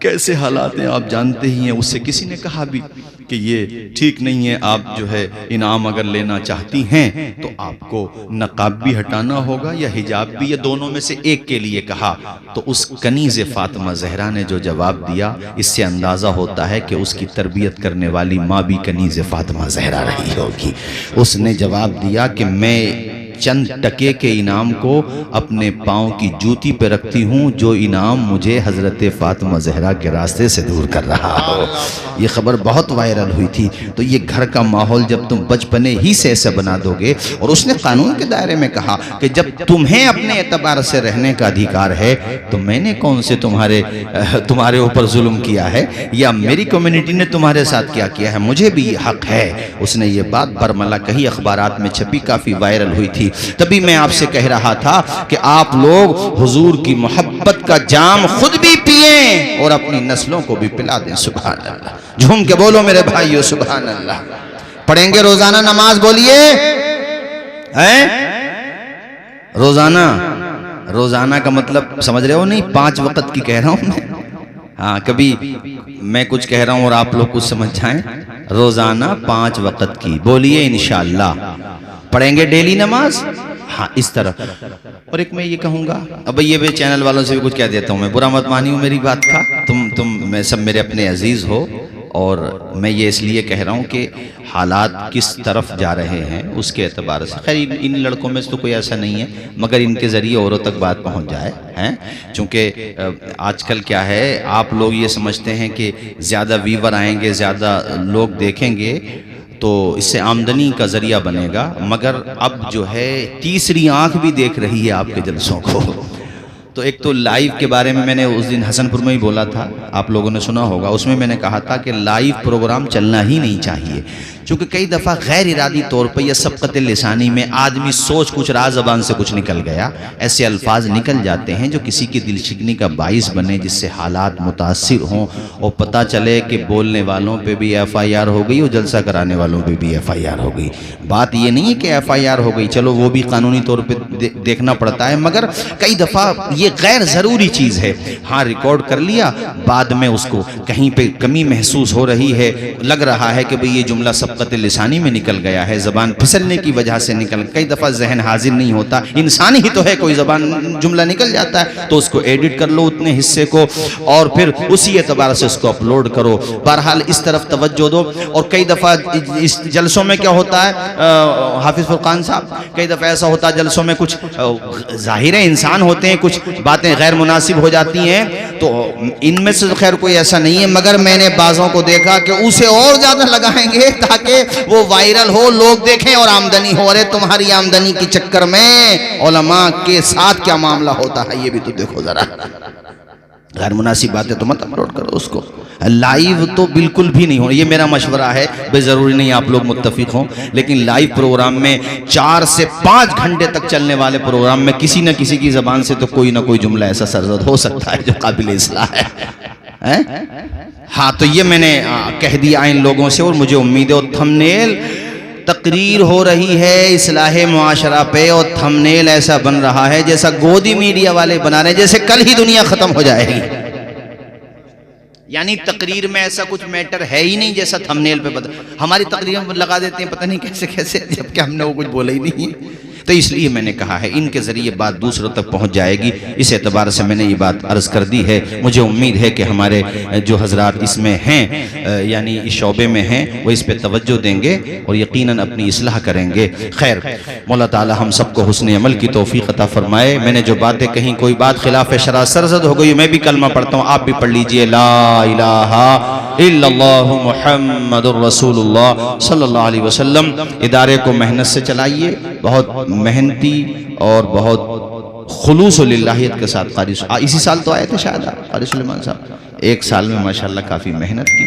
کیسے حالات ہیں آپ جانتے ہی ہیں۔ اس سے کسی نے کہا بھی کہ یہ ٹھیک نہیں ہے، آپ جو ہے انعام اگر لینا چاہتی ہیں تو آپ کو نقاب بھی ہٹانا ہوگا یا حجاب بھی، یا دونوں میں سے ایک کے لیے کہا۔ تو اس کنیز فاطمہ زہرا نے جو جواب دیا، اس سے اندازہ ہوتا ہے کہ اس کی تربیت کرنے والی ماں بھی کنیز فاطمہ زہرا رہی ہوگی۔ اس نے جواب دیا کہ میں چند ٹکے کے انعام کو اپنے پاؤں کی جوتی پہ رکھتی ہوں، جو انعام مجھے حضرت فاطمہ زہرا کے راستے سے دور کر رہا ہو۔ یہ خبر بہت وائرل ہوئی تھی۔ تو یہ گھر کا ماحول جب تم بچپنے ہی سے ایسا بنا دو گے، اور اس نے قانون کے دائرے میں کہا کہ جب تمہیں اپنے اعتبار سے رہنے کا ادھیکار ہے، تو میں نے کون سے تمہارے اوپر ظلم کیا ہے، یا میری کمیونٹی نے تمہارے ساتھ کیا ہے، مجھے بھی یہ حق ہے۔ اس نے یہ بات برملا کہی، اخبارات میں چھپی، کافی وائرل ہوئی تھی۔ تبھی میں آپ سے کہہ رہا تھا کہ آپ لوگ حضور کی محبت کا جام خود بھی پئیں اور اپنی نسلوں کو بھی پلا دیں۔ سبحان اللہ، جھوم کے بولو میرے بھائیو، سبحان اللہ۔ پڑھیں گے روزانہ نماز، بولیے روزانہ کا مطلب سمجھ رہے ہو؟ نہیں 5 وقت کی کہہ رہا ہوں میں۔ ہاں، کبھی میں کچھ کہہ رہا ہوں اور آپ لوگ کچھ سمجھ جائیں۔ روزانہ 5 وقت کی، بولیے انشاءاللہ۔ پڑھیں گے ڈیلی نماز، ہاں اس طرح. اور ایک میں یہ کہوں گا، اب یہ بھی چینل والوں سے بھی کچھ کہہ دیتا ہوں، میں برا مت مانیو میری بات کا، تم میں سب میرے اپنے عزیز ہو، اور میں یہ اس لیے کہہ رہا ہوں کہ حالات کس طرف جا رہے ہیں اس کے اعتبار سے، خیر ان لڑکوں میں سے تو کوئی ایسا نہیں ہے، مگر ان کے ذریعے اوروں تک بات پہنچ جائے ہیں، چونکہ آج کل کیا ہے، آپ لوگ یہ سمجھتے ہیں کہ زیادہ ویور آئیں گے، زیادہ لوگ دیکھیں گے تو اس سے آمدنی کا ذریعہ بنے گا، مگر اب جو ہے تیسری آنکھ بھی دیکھ رہی ہے آپ کے جلسوں کو. تو ایک تو لائیو کے بارے میں نے اس دن حسن پور میں ہی بولا تھا، آپ لوگوں نے سنا ہوگا، اس میں نے کہا تھا کہ لائیو پروگرام چلنا ہی نہیں چاہیے، چونکہ کئی دفعہ غیر ارادی طور پر یا سبقت لسانی میں آدمی سوچ کچھ رہا، زبان سے کچھ نکل گیا، ایسے الفاظ نکل جاتے ہیں جو کسی کی دل شکنی کا باعث بنے، جس سے حالات متاثر ہوں اور پتہ چلے کہ بولنے والوں پہ بھی ایف آئی آر ہو گئی اور جلسہ کرانے والوں پہ بھی ایف آئی آر ہو گئی. بات یہ نہیں ہے کہ ایف آئی آر ہو گئی، چلو وہ بھی قانونی طور پہ دیکھنا پڑتا ہے، مگر کئی دفعہ یہ غیر ضروری چیز ہے. ہاں ریکارڈ کر لیا، بعد میں اس کو کہیں پہ کمی محسوس ہو رہی ہے، لگ رہا ہے کہ بھئی یہ جملہ سبقت لسانی میں نکل گیا ہے، زبان پھسلنے کی وجہ سے نکل، کئی دفعہ ذہن حاضر نہیں ہوتا، انسان ہی تو ہے، کوئی زبان جملہ نکل جاتا ہے تو اس کو ایڈٹ کر لو اتنے حصے کو، اور پھر اسی اعتبار سے اس کو اپلوڈ کرو. بہرحال اس طرف توجہ دو. اور کئی دفعہ اس جلسوں میں کیا ہوتا ہے حافظ فرقان صاحب، کئی دفعہ ایسا ہوتا ہے جلسوں میں کچھ ظاہر انسان ہوتے ہیں، کچھ باتیں غیر مناسب ہو جاتی ہیں، تو ان میں سے خیر کوئی ایسا نہیں ہے، مگر میں نے بعضوں کو دیکھا کہ اسے اور زیادہ لگائیں گے تاکہ وہ وائرل ہو، لوگ دیکھیں اور آمدنی ہو. ارے تمہاری آمدنی کے چکر میں علماء کے ساتھ کیا معاملہ ہوتا ہے یہ بھی تو دیکھو ذرا. غیر مناسب باتیں تو مت اپلوڈ کرو اس کو. لائیو تو بالکل بھی نہیں ہو، یہ میرا مشورہ ہے، بے ضروری نہیں آپ لوگ متفق ہوں، لیکن لائیو پروگرام میں 4 سے 5 گھنٹے تک چلنے والے پروگرام میں کسی نہ کسی کی زبان سے تو کوئی نہ کوئی جملہ ایسا سرزد ہو سکتا ہے جو قابل اصلاح ہے. ہاں تو یہ میں نے کہہ دیا ان لوگوں سے، اور مجھے امید ہے. اور تھمنیل تقریر ہو رہی ہے اصلاح معاشرہ پہ، اور تھمنیل ایسا بن رہا ہے جیسا گودی میڈیا والے بنا رہے ہیں، جیسے کل ہی دنیا ختم ہو جائے گی. یعنی تقریر میں ایسا کچھ میٹر ہے ہی نہیں جیسا تھمنیل پہ بتا. ہماری تقریر میں لگا دیتے ہیں پتہ نہیں کیسے کیسے، جبکہ ہم نے وہ کچھ بولا ہی نہیں ہے. تو اس لیے میں نے کہا ہے ان کے ذریعے بات دوسروں تک پہنچ جائے گی، اس اعتبار سے میں نے یہ بات عرض کر دی ہے. مجھے امید ہے کہ ہمارے جو حضرات اس میں ہیں، یعنی اس شعبے میں ہیں، وہ اس پہ توجہ دیں گے اور یقیناً اپنی اصلاح کریں گے. خیر، مولا تعالی ہم سب کو حسن عمل کی توفیق عطا فرمائے. میں نے جو باتیں کہیں کوئی بات خلاف شرع سرزد ہو گئی، میں بھی کلمہ پڑھتا ہوں، آپ بھی پڑھ لیجئے، لا الہ الا اللہ محمد الرسول اللہ صلی اللہ علیہ وسلم. ادارے کو محنت سے چلائیے، بہت محنتی اور بہت خلوص و للہیت کے ساتھ. قاری اسی سال تو آئے تھے شاید قاری سلیمان صاحب، 1 سال میں ماشاءاللہ کافی محنت کی.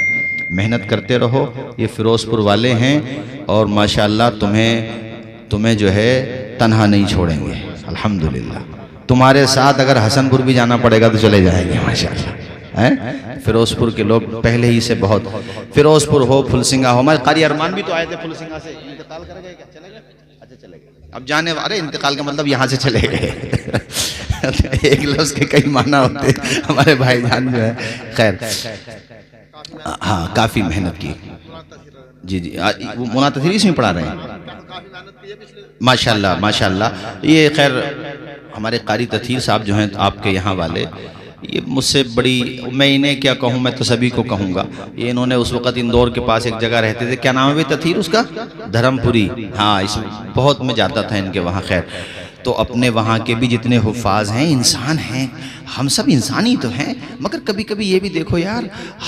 محنت کرتے رہو. یہ فیروز پور والے ہیں اور ماشاءاللہ تمہیں جو ہے تنہا نہیں چھوڑیں گے الحمدللہ. تمہارے ساتھ اگر حسن پور بھی جانا پڑے گا تو چلے جائیں گے ماشاءاللہ. فیروز پور کے لوگ پہلے ہی سے بہت، فیروز پور ہو، پھلسنگا ہو. ہمارے قاری ارمان بھی تو آئے تھے پھلسنگا سے، انتقال کر گئے کیا؟ چلے گئے؟ اچھا چلے گئے. اب جانے والے انتقال کا مطلب یہاں سے چلے گئے. ایک لفظ کے کئی معنی ہوتے ہیں ہمارے بھائی جان جو ہے. خیر ہاں کافی محنت کی. جی وہ مولانا تطہیر اس میں پڑھا رہے ہیں ماشاءاللہ ماشاءاللہ. یہ خیر ہمارے قاری تطہیر صاحب جو ہیں آپ کے یہاں والے، یہ مجھ سے بڑی، میں انہیں کیا کہوں، میں تو سبھی کو کہوں گا. یہ انہوں نے اس وقت اندور کے پاس ایک جگہ رہتے تھے، کیا نام ہے بھی تطہیر اس کا؟ دھرم پوری. ہاں اس بہت میں جاتا تھا ان کے وہاں. خیر تو اپنے وہاں کے بھی جتنے حفاظ ہیں انسان ہیں، ہم سب انسانی تو ہیں، مگر کبھی کبھی یہ بھی دیکھو یار،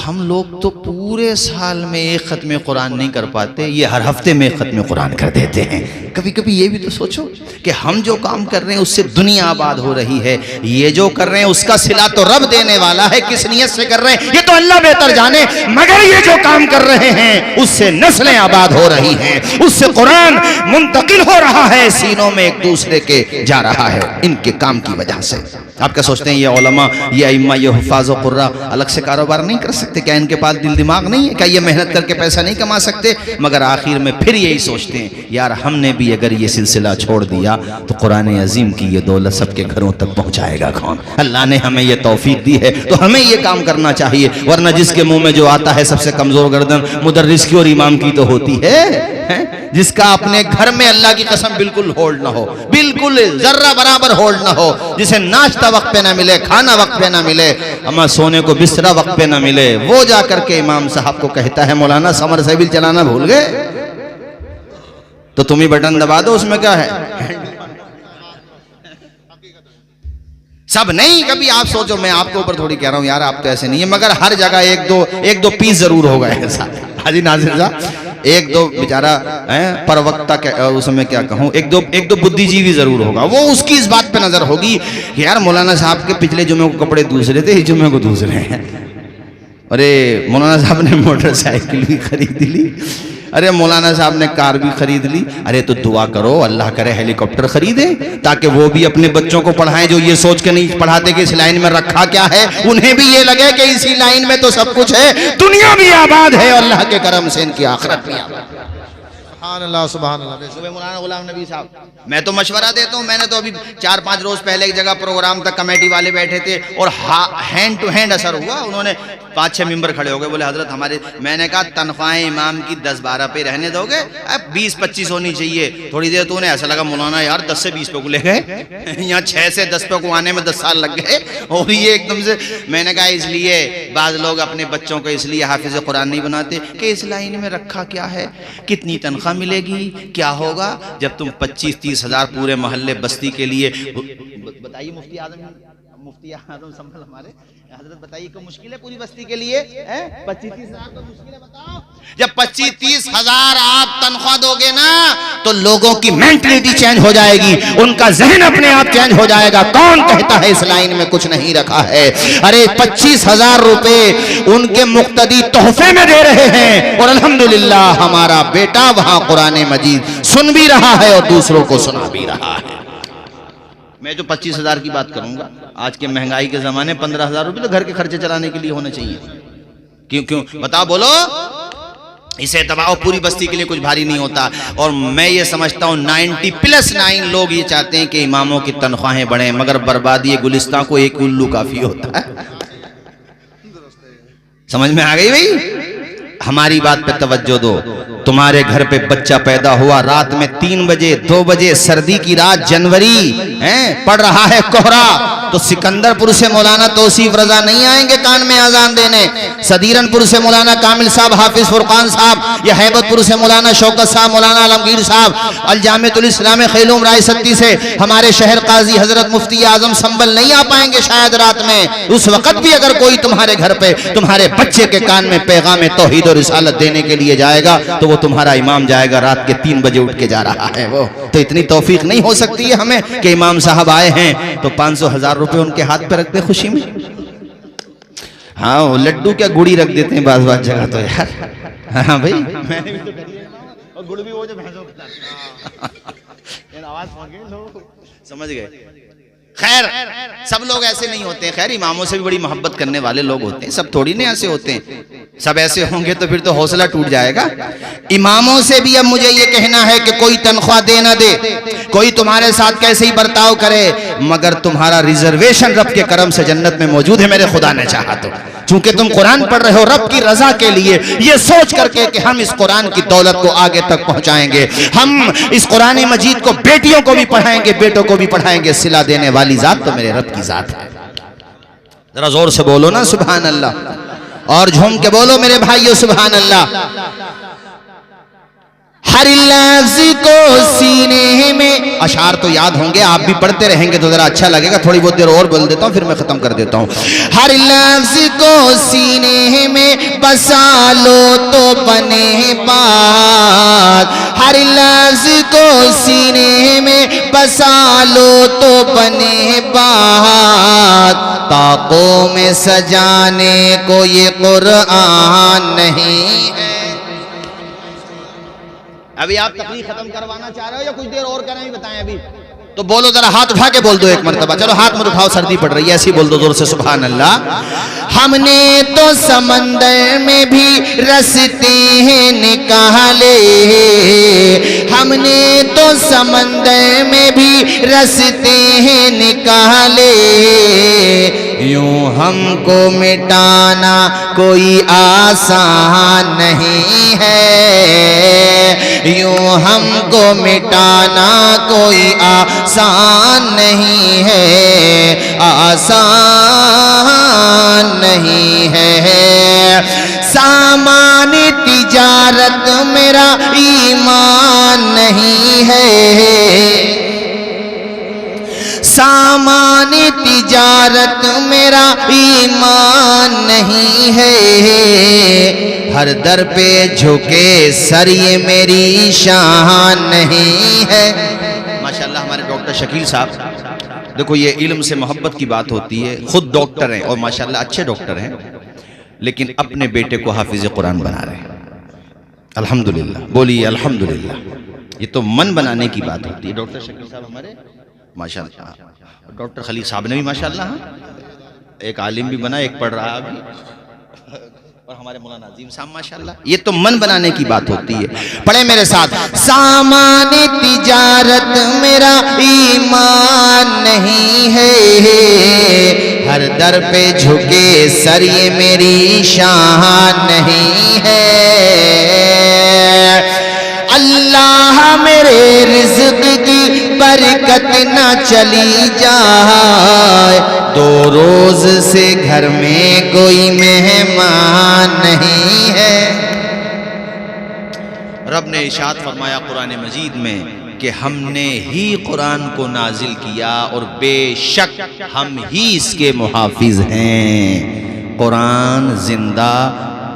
ہم لوگ تو پورے سال میں 1 ختم قرآن نہیں کر پاتے، یہ ہر ہفتے میں 1 ختم قرآن کر دیتے ہیں. کبھی کبھی یہ بھی تو سوچو کہ ہم جو کام کر رہے ہیں اس سے دنیا آباد ہو رہی ہے، یہ جو کر رہے ہیں اس کا صلہ تو رب دینے والا ہے. کس نیت سے کر رہے ہیں یہ تو اللہ بہتر جانے، مگر یہ جو کام کر رہے ہیں اس سے نسلیں آباد ہو رہی ہیں، اس سے قرآن منتقل ہو رہا ہے، سینوں میں ایک دوسرے کے جا رہا ہے ان کے کام کی وجہ سے. آپ کیا سوچتے ہیں یہ علماء، یہ ائمہ، یہ حفاظ و قراء الگ سے کاروبار نہیں کر سکتے؟ کیا ان کے پاس دل دماغ نہیں ہے؟ کیا یہ محنت کر کے پیسہ نہیں کما سکتے؟ مگر آخر میں پھر یہی سوچتے ہیں یار ہم نے بھی اگر یہ سلسلہ چھوڑ دیا تو قرآن عظیم کی یہ دولت سب کے گھروں تک پہنچائے گا کون؟ اللہ نے ہمیں یہ توفیق دی ہے تو ہمیں یہ کام کرنا چاہیے، ورنہ جس کے منہ میں جو آتا ہے سب سے کمزور گردن مدرس کی اور امام کی تو ہوتی ہے. جس کا اپنے گھر میں اللہ کی قسم بالکل ہولڈ نہ ہو, بالکل ذرہ برابر ہولڈ نہ ہو, جسے ناشتہ وقت پہ نہ ملے, کھانا وقت پہ نہ ملے, اما سونے کو بسترا وقت پہ نہ ملے, وہ جا کر کے امام صاحب کو کہتا ہے مولانا سمر سیبل چلانا بھول گئے, تو تم ہی بٹن دبا دو, اس میں کیا ہے. سب نہیں, کبھی آپ سوچو, میں آپ کے اوپر تھوڑی کہہ رہا ہوں یار آپ تو ایسے نہیں ہیں, مگر ہر جگہ ایک دو پیس ضرور ہوگا ایسا. حاجی ناظر صاحب ایک دو بیچارہ پر وقتہ اس میں کیا کہوں, ایک دو بدھی جیوی ضرور ہوگا, وہ اس کی اس بات پہ نظر ہوگی کہ یار مولانا صاحب کے پچھلے جمعے کو کپڑے دوسرے تھے, اس جمعے کو دوسرے ہیں. ارے مولانا صاحب نے موٹر سائیکل بھی خرید لی, ارے مولانا صاحب نے کار بھی خرید لی, ارے تو دعا کرو اللہ کرے ہیلی کاپٹر خریدیں تاکہ وہ بھی اپنے بچوں کو پڑھائیں جو یہ سوچ کے نہیں پڑھاتے کہ اس لائن میں رکھا کیا ہے, انہیں بھی یہ لگے کہ اسی لائن میں تو سب کچھ ہے, دنیا بھی آباد ہے اور اللہ کے کرم سے ان کی آخرت بھی آباد ہے. سبحان اللہ سبحان اللہ. صبح مولانا غلام نبی صاحب, میں تو مشورہ دیتا ہوں, میں نے تو ابھی 4-5 روز پہلے ایک جگہ پروگرام تک کمیٹی والے بیٹھے تھے اور ہینڈ ٹو ہینڈ اثر ہوا, انہوں نے 5-6 ممبر کھڑے ہو گئے, بولے حضرت ہمارے, میں نے کہا تنخواہیں امام کی 10-12 پہ رہنے دو گے, اب 20-25 ہونی چاہیے. تھوڑی دیر تو انہیں ایسا لگا مولانا یار 10 سے 20 پہ کو لے گئے, یہاں 6 سے 10 پہ کو آنے میں 10 سال لگ گئے, اور یہ ایک دم سے. میں نے کہا اس لیے بعض لوگ اپنے بچوں کو اس لیے حافظ قرآن نہیں بناتے کہ اس لائن میں رکھا کیا ہے, کتنی تنخواہ ملے گی, کیا ہوگا جب تم 25-30 ہزار پورے محلے بستی کے لیے. بتائیے مفتی اعظم سنبھل ہمارے حضرت, بتائیے کہ مشکل ہے پوری بستی کے لیے 25-30 ہزار تو مشکل ہے, بتاؤ. جب 25-30 ہزار آپ تنخواہ دو گے نا تو لوگوں کی مینٹلٹی چینج ہو جائے گی, ان کا ذہن اپنے آپ چینج ہو جائے گا. کون کہتا ہے اس لائن میں کچھ نہیں رکھا ہے؟ ارے 25,000 روپے ان کے مقتدی تحفے میں دے رہے ہیں, اور الحمدللہ ہمارا بیٹا وہاں قرآن مجید سن بھی رہا ہے اور دوسروں کو سنا بھی رہا ہے. میں جو 25,000 کی بات کروں گا, آج کے مہنگائی کے زمانے 15,000 روپے تو گھر کے خرچے چلانے کے لیے ہونے چاہیے. کیوں بتاؤ, بولو. اسے تباہ پوری بستی کے لیے کچھ بھاری نہیں ہوتا. اور میں یہ سمجھتا ہوں 90+9 لوگ یہ چاہتے ہیں کہ اماموں کی تنخواہیں بڑھیں, مگر بربادی گلستان کو ایک الو کافی ہوتا ہے. سمجھ میں آ گئی بھئی؟ ہماری بات پہ توجہ دو. تمہارے گھر پہ بچہ پیدا ہوا رات میں 3 بجے 2 بجے سردی کی رات, جنوری پڑ رہا ہے کوہرا, تو سکندر پور سے مولانا توصیف رضا نہیں آئیں گے کان میں اذان دینے, صدیرن پور سے مولانا کامل صاحب, حافظ فرقان صاحب, یا حیبت پور سے مولانا شوکت صاحب, مولانا عالمگیر صاحب, الجامعۃ الاسلام خیلوم رائے ستی سے ہمارے شہر قاضی حضرت مفتی اعظم سنبل نہیں آ پائیں گے شاید رات میں. اس وقت بھی اگر کوئی تمہارے گھر پہ تمہارے بچے کے کان میں پیغام توحید اور رسالت دینے کے لیے جائے گا تو وہ تمہارا امام جائے گا رات کے 3 بجے اٹھ کے جا رہا ہے. وہ تو اتنی توفیق نہیں ہو سکتی ہے ہمیں کہ امام صاحب آئے ہیں تو 500,000 روپے ان کے ہاتھ پہ رکھ دے خوشی میں. ہاں وہ لڈو کیا گڑی رکھ دیتے ہیں بعض جگہ تو یار. ہاں بھائی میں نے بھی تو کری ہے, اور گڑ بھی وہ جو بھینسوں کا آواز سمجھ گئے. خیر سب لوگ ایسے نہیں ہوتے ہیں, خیر اماموں سے بھی بڑی محبت کرنے والے لوگ ہوتے ہیں, سب تھوڑی نہیں ایسے ہوتے ہیں. سب ایسے ہوں گے تو پھر تو حوصلہ ٹوٹ جائے گا. اماموں سے بھی اب مجھے یہ کہنا ہے کہ کوئی تنخواہ دے نہ دے, کوئی تمہارے ساتھ کیسے ہی برتاؤ کرے, مگر تمہارا ریزرویشن رب کے کرم سے جنت میں موجود ہے میرے خدا نے چاہا تو. چونکہ تم قرآن پڑھ رہے ہو رب کی رضا کے لیے, یہ سوچ کر کے کہ ہم اس قرآن کی دولت کو آگے تک پہنچائیں گے, ہم اس قرآن مجید کو بیٹیوں کو بھی پڑھائیں گے, بیٹوں کو بھی پڑھائیں گے. صلہ دینے والی ذات تو میرے رب کی ذات ہے. ذرا زور سے بولو نا سبحان اللہ, اور جھوم کے بولو میرے بھائیو سبحان اللہ. ہر لفظ کو سینے میں, اشعار تو یاد ہوں گے, آپ بھی پڑھتے رہیں گے تو ذرا اچھا لگے گا. تھوڑی بہت دیر اور بول دیتا ہوں پھر میں ختم کر دیتا ہوں. ہر لفظ کو سینے میں بسا لو تو بنے پاک, ہر لفظ کو سینے میں بسا لو تو بنے پاک. طاقوں میں سجانے کو یہ قرآن نہیں ہے. ابھی آپ تقریر ختم کروانا چاہ رہے ہو یا کچھ دیر اور کریں, بتائیں ابھی تو بولو, ذرا ہاتھ اٹھا کے بول دو ایک مرتبہ. چلو ہاتھ مت اٹھاؤ, سردی پڑ رہی ہے, ایسے ہی بول دو زور سے سبحان اللہ. ہم نے تو سمندر میں بھی رستے ہیں نکالے, ہم نے تو سمندر میں بھی رستے ہیں نکالے, یوں ہم کو مٹانا کوئی آسان نہیں ہے. یوں ہم کو مٹانا کوئی آسان نہیں ہے، آسان نہیں ہے۔ سامان تجارت میرا ایمان نہیں ہے، سامان تجارت میرا ایمان نہیں ہے، ہر در پہ جھکے سر یہ میری شان نہیں ہے۔ ماشاءاللہ ہمارے ڈاکٹر شکیل صاحب، دیکھو یہ علم سے محبت کی بات ہوتی ہے، خود ڈاکٹر ہیں اور ماشاءاللہ اچھے ڈاکٹر ہیں، لیکن اپنے بیٹے کو حافظ قرآن بنا رہے ہیں۔ الحمدللہ بولیے الحمدللہ۔ یہ تو من بنانے کی بات ہوتی ہے۔ ڈاکٹر شکیل صاحب ہمارے ماشاءاللہ، ڈاکٹر خلیل صاحب نے بھی ماشاءاللہ ایک عالم بھی بنا، ایک پڑھ رہا بھی، اور ہمارے مولانا عظیم صاحب ماشاءاللہ۔ یہ تو من بنانے کی بات ہوتی ہے۔ پڑھے میرے ساتھ، سامان تجارت میرا ایمان نہیں ہے، ہر در پہ جھکے سر یہ میری شان نہیں ہے۔ اللہ میرے رزق کی برکت نہ چلی جائے، دو روز سے گھر میں کوئی مہمان نہیں ہے۔ رب نے ارشاد فرمایا قرآن مجید میں کہ ہم نے ہی قرآن کو نازل کیا اور بے شک ہم ہی اس کے محافظ ہیں۔ قرآن زندہ،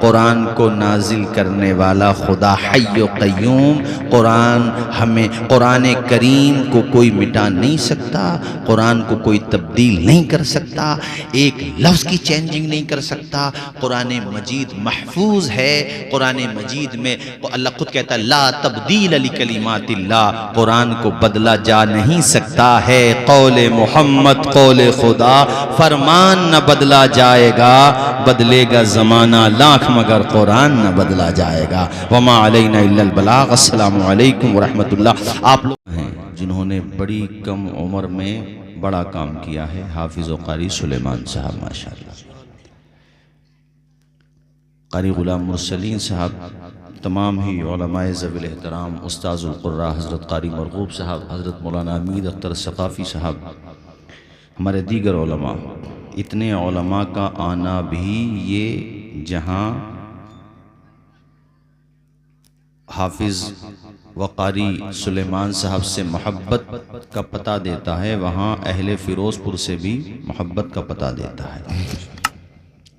قرآن کو نازل کرنے والا خدا حی و قیوم، قرآن کریم کو کوئی مٹا نہیں سکتا، قرآن کو کوئی تبدیل نہیں کر سکتا، ایک لفظ کی چینجنگ نہیں کر سکتا۔ قرآن مجید محفوظ ہے، قرآن مجید میں اللہ خود کہتا ہے لا تبدیل لکلمات اللہ، قرآن کو بدلا جا نہیں سکتا ہے۔ قول محمد قول خدا، فرمان نہ بدلا جائے گا، بدلے گا زمانہ لاکھ مگر قرآن نہ بدلا جائے گا۔ وما علینا الا البلاغ۔ السلام علیکم ورحمۃ اللہ۔ آپ لوگ ہیں جنہوں نے بڑی کم عمر میں بڑا کام کیا ہے، حافظ و قاری سلیمان صاحب ماشاءاللہ، قاری غلام مرسلین صاحب، تمام ہی علماء ذوی الاحترام، استاذ القراء حضرت قاری مرغوب صاحب، حضرت مولانا امید اختر ثقافی صاحب، ہمارے دیگر علماء، اتنے علماء کا آنا بھی یہ جہاں حافظ و قاری سلیمان صاحب سے محبت کا پتہ دیتا ہے، وہاں اہل فیروز پور سے بھی محبت کا پتہ دیتا ہے۔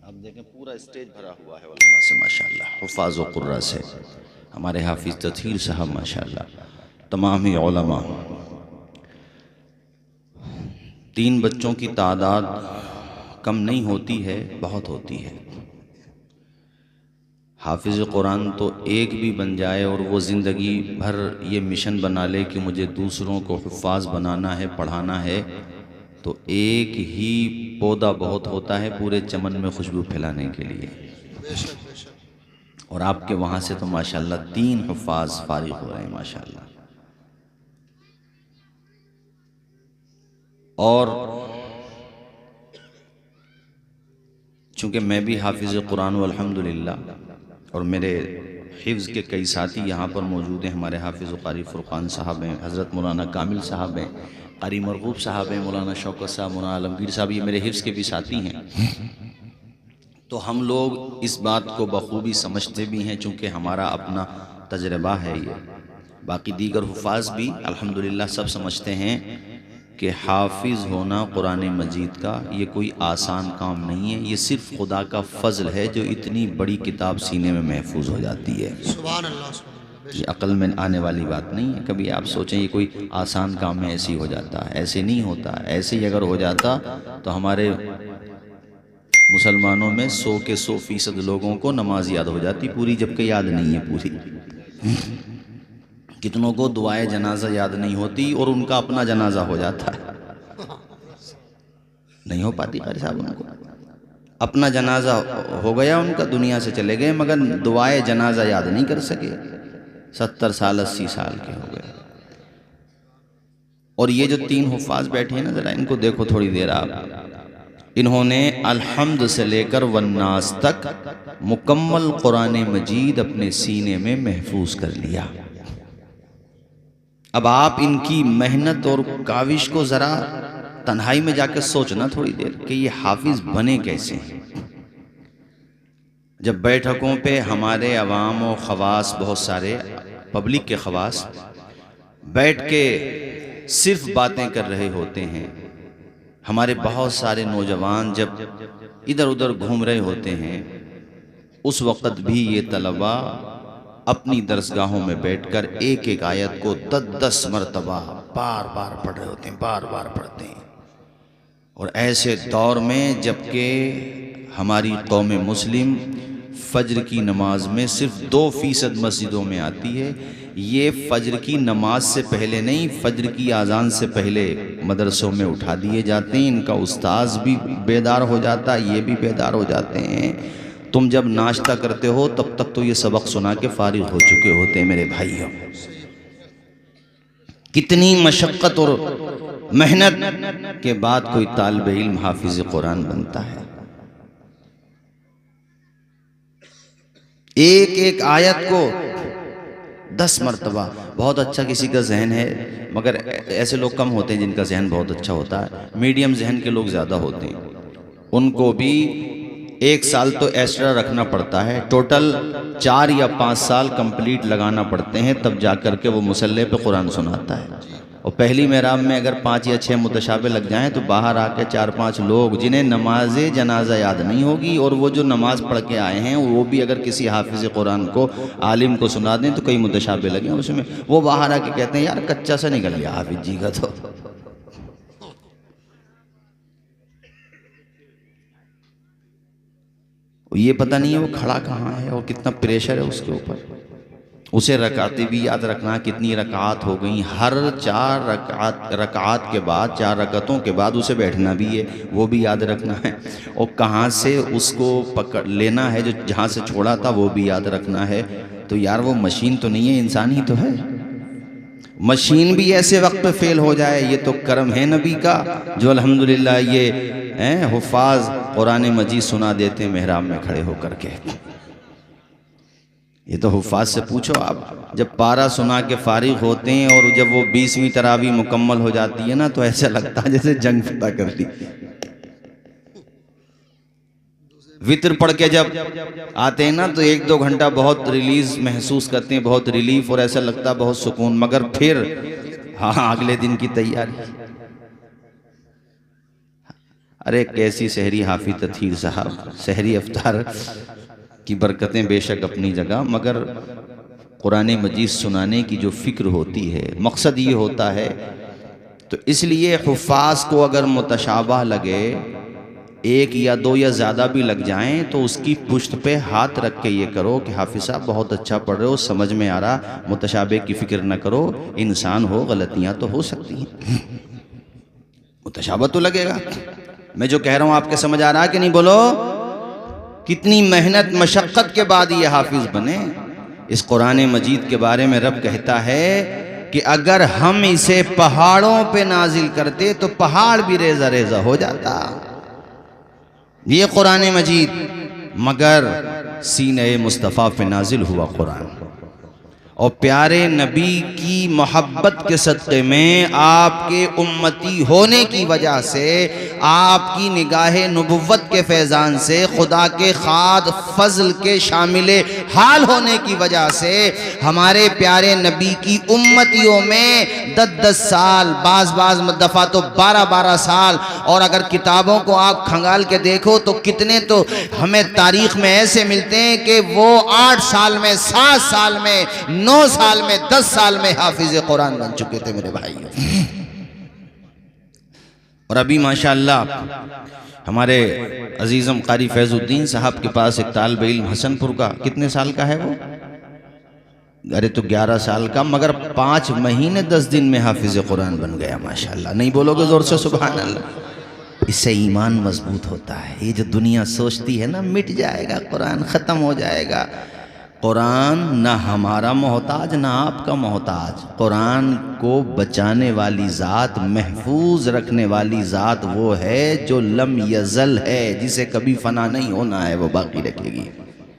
اب دیکھیں پورا اسٹیج بھرا ہوا ہے علماء سے ماشاءاللہ، حفاظ و قراء سے، ہمارے حافظ تطہیر صاحب ماشاءاللہ، تمام ہی علماء۔ 3 بچوں کی تعداد کم نہیں ہوتی ہے، بہت ہوتی ہے۔ حافظ قرآن تو ایک بھی بن جائے اور وہ زندگی بھر یہ مشن بنا لے کہ مجھے دوسروں کو حفاظ بنانا ہے، پڑھانا ہے، تو ایک ہی پودا بہت ہوتا ہے پورے چمن میں خوشبو پھیلانے کے لیے۔ اور آپ کے وہاں سے تو ماشاءاللہ 3 حفاظ فارغ ہو رہے ہیں ماشاءاللہ۔ اور چونکہ میں بھی حافظ قرآن ہوں الحمدللہ، اور میرے حفظ کے کئی ساتھی یہاں پر موجود ہیں، ہمارے حافظ و قاری فرقان صاحب ہیں، حضرت مولانا کامل صاحب ہیں، قاری مرغوب صاحب ہیں، مولانا شوکت صاحب، مولانا عالمگیر صاحب، یہ میرے حفظ کے بھی ساتھی ہیں۔ تو ہم لوگ اس بات کو بخوبی سمجھتے بھی ہیں، چونکہ ہمارا اپنا تجربہ ہے یہ۔ باقی دیگر حفاظ بھی الحمدللہ سب سمجھتے ہیں کہ حافظ ہونا قرآن مجید کا یہ کوئی آسان کام نہیں ہے، یہ صرف خدا کا فضل ہے جو اتنی بڑی کتاب سینے میں محفوظ ہو جاتی ہے۔ سبحان اللہ، یہ عقل میں آنے والی بات نہیں ہے۔ کبھی آپ سوچیں یہ کوئی آسان کام میں ایسے ہی ہو جاتا ہے، ایسے نہیں ہوتا۔ ایسے ہی اگر ہو جاتا تو ہمارے مسلمانوں میں 100 کے 100% لوگوں کو نماز یاد ہو جاتی پوری، جبکہ یاد نہیں ہے پوری۔ کتنوں کو دعائے جنازہ یاد نہیں ہوتی اور ان کا اپنا جنازہ ہو جاتا ہے، نہیں ہو پاتی قاری صاحب، ان کو اپنا جنازہ ہو گیا، ان کا دنیا سے چلے گئے، مگر دعائے جنازہ یاد نہیں کر سکے، 70 سال 80 سال کے ہو گئے۔ اور یہ جو 3 حفاظ بیٹھے ہیں نا، ذرا ان کو دیکھو تھوڑی دیر آپ، انہوں نے الحمد سے لے کر والناس تک مکمل قرآن مجید اپنے سینے میں محفوظ کر لیا۔ اب آپ ان کی محنت اور کاوش کو ذرا تنہائی میں جا کے سوچنا تھوڑی دیر کہ یہ حافظ بنے کیسے ہیں۔ جب بیٹھکوں پہ ہمارے عوام و خواص، بہت سارے پبلک کے خواص بیٹھ کے صرف باتیں کر رہے ہوتے ہیں، ہمارے بہت سارے نوجوان جب ادھر ادھر گھوم رہے ہوتے ہیں، اس وقت بھی یہ طلبہ اپنی درسگاہوں میں بیٹھ کر ایک ایک آیت کو 10 مرتبہ بار بار پڑھ رہے ہوتے ہیں، بار بار پڑھتے ہیں۔ اور ایسے دور میں جبکہ ہماری قوم مسلم فجر کی نماز میں صرف 2% مسجدوں میں آتی ہے، یہ فجر کی نماز سے پہلے نہیں، فجر کی اذان سے پہلے مدرسوں میں اٹھا دیے جاتے ہیں، ان کا استاذ بھی بیدار ہو جاتا ہے، یہ بھی بیدار ہو جاتے ہیں۔ تم جب ناشتہ کرتے ہو تب تک تو یہ سبق سنا کے فارغ ہو چکے ہوتے ہیں میرے بھائیوں۔ کتنی مشقت اور محنت کے بعد کوئی طالب علم حافظ قرآن بنتا ہے۔ ایک ایک آیت کو 10 مرتبہ۔ بہت اچھا کسی کا ذہن ہے، مگر ایسے لوگ کم ہوتے ہیں جن کا ذہن بہت اچھا ہوتا ہے، میڈیم ذہن کے لوگ زیادہ ہوتے ہیں، ان کو بھی 1 سال تو ایکسٹرا رکھنا پڑتا ہے، ٹوٹل 4 یا 5 سال کمپلیٹ لگانا پڑتے ہیں، تب جا کر کے وہ مصلی پہ قرآن سناتا ہے۔ اور پہلی محراب میں اگر 5 یا 6 متشابہ لگ جائیں تو باہر آ کے 4-5 لوگ جنہیں نماز جنازہ یاد نہیں ہوگی، اور وہ جو نماز پڑھ کے آئے ہیں وہ بھی اگر کسی حافظ قرآن کو، عالم کو سنا دیں تو کئی متشابہ لگیں اس میں، وہ باہر آ کے کہتے ہیں یار کچا سا نکل گیا حافظ جی کا۔ تو یہ پتہ نہیں ہے وہ کھڑا کہاں ہے اور کتنا پریشر ہے اس کے اوپر۔ اسے رکعتیں بھی یاد رکھنا، کتنی رکعات ہو گئیں، ہر 4 رکعات کے بعد، 4 رکعتوں کے بعد اسے بیٹھنا بھی ہے، وہ بھی یاد رکھنا ہے، اور کہاں سے اس کو پکڑ لینا ہے، جو جہاں سے چھوڑا تھا وہ بھی یاد رکھنا ہے۔ تو یار وہ مشین تو نہیں ہے، انسان ہی تو ہے۔ مشین بھی ایسے وقت پہ فیل ہو جائے، یہ تو کرم ہے نبی کا جو الحمدللہ یہ حفاظ قرآن مجید سنا دیتے ہیں محراب میں کھڑے ہو کر کے۔ یہ تو حفاظ سے پوچھو آپ، جب پارہ سنا کے فارغ ہوتے ہیں اور جب وہ 20ویں تراویح مکمل ہو جاتی ہے نا تو ایسا لگتا ہے جیسے جنگ فتح کر لی۔ وطر پڑھ کے جب آتے ہیں نا تو 1-2 گھنٹہ بہت ریلیز محسوس کرتے ہیں، بہت ریلیف، اور ایسا لگتا ہے بہت سکون، مگر پھر ہاں اگلے دن کی تیاری۔ ارے کیسی سحری حافظ تطہیر صاحب، سحری افطار کی برکتیں بے شک اپنی جگہ، مگر قرآن مجید سنانے کی جو فکر ہوتی ہے، مقصد یہ ہوتا ہے۔ تو اس لیے حفاظ کو اگر متشابہ لگے، 1 یا 2 یا زیادہ بھی لگ جائیں، تو اس کی پشت پہ ہاتھ رکھ کے یہ کرو کہ حافظ صاحب بہت اچھا پڑھ رہے ہو، سمجھ میں آ رہا، متشابہ کی فکر نہ کرو، انسان ہو، غلطیاں تو ہو سکتی ہیں، متشابہ تو لگے گا۔ میں جو کہہ رہا ہوں آپ کے سمجھ آ رہا ہے کہ نہیں؟ بولو۔ کتنی محنت مشقت کے بعد یہ حافظ بنے۔ اس قرآن مجید کے بارے میں رب کہتا ہے کہ اگر ہم اسے پہاڑوں پہ نازل کرتے تو پہاڑ بھی ریزہ ریزہ ہو جاتا، یہ قرآن مجید، مگر سینہ مصطفیٰ پہ نازل ہوا قرآن، اور پیارے نبی کی محبت کے صدقے میں، آپ کے امتی ہونے کی وجہ سے، آپ کی نگاہ نبوت کے فیضان سے، خدا کے خاد فضل کے شامل حال ہونے کی وجہ سے، ہمارے پیارے نبی کی امتیوں میں 10 سال، بعض دفعہ تو 12 سال، اور اگر کتابوں کو آپ کھنگال کے دیکھو تو کتنے تو ہمیں تاریخ میں ایسے ملتے ہیں کہ وہ 8 سال میں، 7 سال میں، 9 سال میں، 10 سال میں حافظ قرآن بن چکے تھے میرے بھائیوں۔ اور ابھی ماشاءاللہ ہمارے عزیزم قاری فیض الدین صاحب کے پاس ایک طالب علم حسن پور کا، کتنے سال کا ہے وہ؟ ارے تو 11 سال کا، مگر 5 مہینے 10 دن میں حافظ قرآن بن گیا ماشاءاللہ۔ نہیں بولو گے زور سے سبحان اللہ؟ اس سے ایمان مضبوط ہوتا ہے۔ یہ جو دنیا سوچتی ہے نا مٹ جائے گا قرآن، ختم ہو جائے گا، قرآن نہ ہمارا محتاج نہ آپ کا محتاج۔ قرآن کو بچانے والی ذات، محفوظ رکھنے والی ذات وہ ہے جو لم یزل ہے، جسے کبھی فنا نہیں ہونا ہے، وہ باقی رکھے گی۔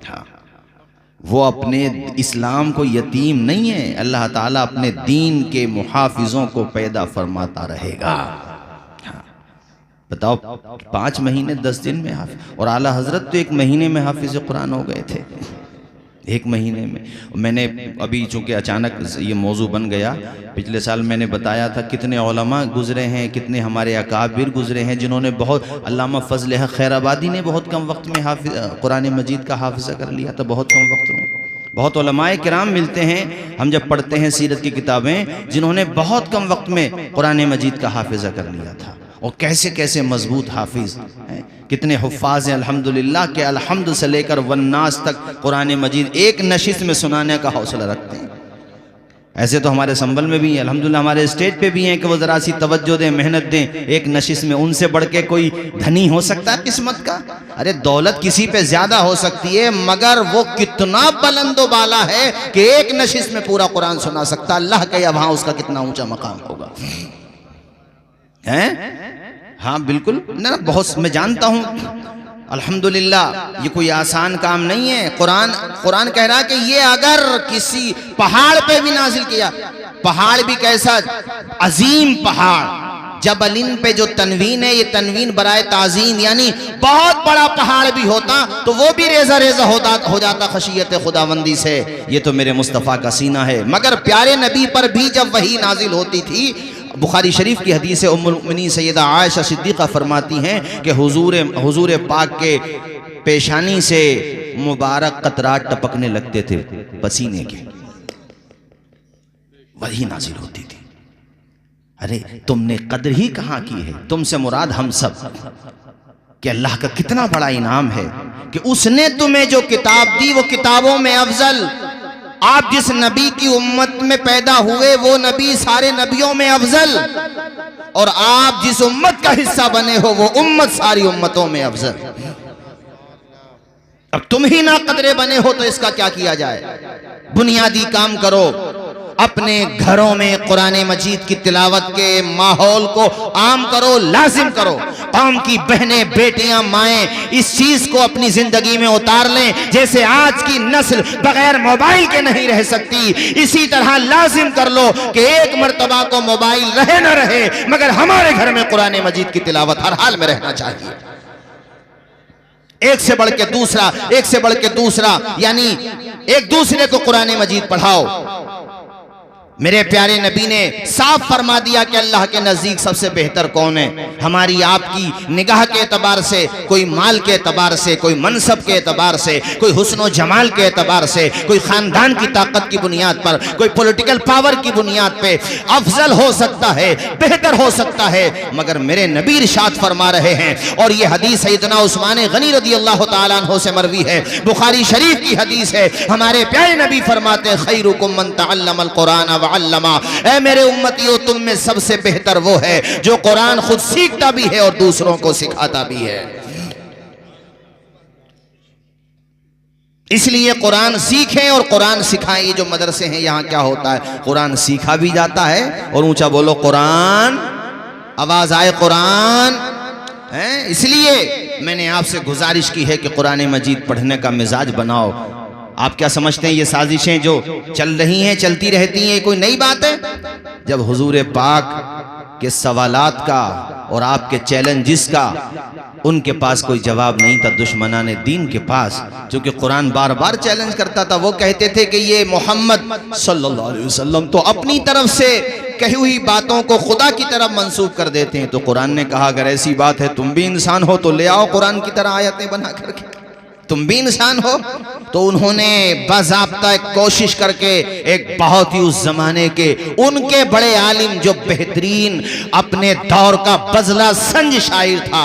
ہاں وہ اپنے اسلام کو یتیم نہیں ہے، اللہ تعالیٰ اپنے دین کے محافظوں کو پیدا فرماتا رہے گا۔ بتاؤ 5 مہینے 10 دن میں حافظ، اور اعلیٰ حضرت تو 1 مہینے میں حافظ قرآن ہو گئے تھے، 1 مہینے میں۔ میں نے ابھی چونکہ اچانک یہ موضوع بن گیا، پچھلے سال میں نے بتایا تھا کتنے علماء گزرے ہیں، کتنے ہمارے اکابر گزرے ہیں جنہوں نے بہت، علامہ فضل حق خیر آبادی نے بہت کم وقت میں قرآن مجید کا حافظہ کر لیا تھا، بہت کم وقت میں۔ بہت علماء کرام ملتے ہیں ہم جب پڑھتے ہیں سیرت کی کتابیں، جنہوں نے بہت کم وقت میں قرآن مجید کا حافظہ کر لیا تھا، اور کیسے کیسے مضبوط حافظ ہیں، کتنے حفاظ ہیں الحمدللہ کہ الحمد سے لے کر والناس تک قرآن مجید ایک نشست میں سنانے کا حوصلہ رکھتے ہیں۔ ایسے تو ہمارے سنبل میں بھی ہیں، الحمدللہ ہمارے اسٹیج پہ بھی ہیں کہ وہ ذرا سی توجہ دیں، محنت دیں ایک نشست میں۔ ان سے بڑھ کے کوئی دھنی ہو سکتا ہے قسمت کا؟ ارے دولت کسی پہ زیادہ ہو سکتی ہے، مگر وہ کتنا بلند و بالا ہے کہ ایک نشست میں پورا قرآن سنا سکتا، اللہ کا یا وہاں اس کا کتنا اونچا مقام ہوگا۔ ہاں بالکل، بہت میں جانتا ہوں الحمدللہ یہ کوئی آسان کام نہیں ہے۔ قرآن کہہ رہا کہ یہ اگر کسی پہاڑ پہ بھی نازل کیا، پہاڑ بھی کیسا عظیم پہاڑ، جبلن پہ جو تنوین ہے، یہ تنوین برائے تعظیم، یعنی بہت بڑا پہاڑ بھی ہوتا تو وہ بھی ریزہ ریزہ ہو جاتا خشیت خداوندی سے۔ یہ تو میرے مصطفیٰ کا سینہ ہے۔ مگر پیارے نبی پر بھی جب وحی نازل ہوتی تھی، بخاری شریف کی حدیث ام المؤمنین سیدہ عائشہ صدیقہ فرماتی ہیں کہ حضور پاک کے پیشانی سے مبارک قطرات ٹپکنے لگتے تھے پسینے کے، وحی نازل ہوتی تھی۔ ارے تم نے قدر ہی کہاں کی ہے، تم سے مراد ہم سب، کہ اللہ کا کتنا بڑا انعام ہے کہ اس نے تمہیں جو کتاب دی وہ کتابوں میں افضل، آپ جس نبی کی امت میں پیدا ہوئے وہ نبی سارے نبیوں میں افضل، اور آپ جس امت کا حصہ بنے ہو وہ امت ساری امتوں میں افضل۔ اب تم ہی نہ قدرے بنے ہو تو اس کا کیا کیا جائے؟ بنیادی کام کرو، اپنے گھروں میں قرآن مجید کی تلاوت کے ماحول کو عام کرو، لازم کرو۔ قوم کی بہنیں، بیٹیاں، مائیں اس چیز کو اپنی زندگی میں اتار لیں، جیسے آج کی نسل بغیر موبائل کے نہیں رہ سکتی، اسی طرح لازم کر لو کہ ایک مرتبہ کو موبائل رہے نہ رہے مگر ہمارے گھر میں قرآن مجید کی تلاوت ہر حال میں رہنا چاہیے۔ ایک سے بڑھ کے دوسرا، ایک سے بڑھ کے دوسرا، یعنی ایک دوسرے کو قرآن مجید پڑھاؤ۔ میرے پیارے نبی نے صاف فرما دیا کہ اللہ کے نزدیک سب سے بہتر کون ہے۔ ہماری آپ کی نگاہ کے اعتبار سے، کوئی مال کے اعتبار سے، کوئی منصب کے اعتبار سے، کوئی حسن و جمال کے اعتبار سے، کوئی خاندان کی طاقت کی بنیاد پر، کوئی پولیٹیکل پاور کی بنیاد پہ افضل ہو سکتا ہے، بہتر ہو سکتا ہے، مگر میرے نبی ارشاد فرما رہے ہیں، اور یہ حدیث سیدنا عثمان غنی رضی اللہ تعالیٰ عنہ سے مروی ہے، بخاری شریف کی حدیث ہے۔ ہمارے پیارے نبی فرماتے ہیں خیرکم من تعلم القرآن علما، اے میرے امتیوں تم میں سب سے بہتر وہ ہے جو قرآن خود سیکھتا بھی ہے اور دوسروں کو سکھاتا بھی ہے۔ اس لیے قرآن سیکھیں اور قرآن سکھائیں۔ یہ جو مدرسے ہیں یہاں کیا ہوتا ہے، قرآن سیکھا بھی جاتا ہے، اور اونچا بولو قرآن، آواز آئے قرآن۔ اس لیے میں نے آپ سے گزارش کی ہے کہ قرآن مجید پڑھنے کا مزاج بناؤ۔ آپ کیا سمجھتے ہیں یہ سازشیں جو چل رہی ہیں، چلتی رہتی ہیں، کوئی نئی بات ہے؟ جب حضور پاک کے سوالات کا اور آپ کے چیلنجز کا ان کے پاس کوئی جواب نہیں تھا، دشمنان دین کے پاس، چونکہ قرآن بار بار چیلنج کرتا تھا۔ وہ کہتے تھے کہ یہ محمد صلی اللہ علیہ وسلم تو اپنی طرف سے کہی ہوئی باتوں کو خدا کی طرف منسوب کر دیتے ہیں۔ تو قرآن نے کہا اگر ایسی بات ہے تم بھی انسان ہو تو لے آؤ قرآن کی طرح آیتیں بنا کر کے، تم بھی انسان ہو۔ تو انہوں نے باضابطہ کوشش کر کے ایک بہت ہی اس زمانے کے ان کے بڑے عالم جو بہترین اپنے دور کا بزلہ سنج شاعر تھا،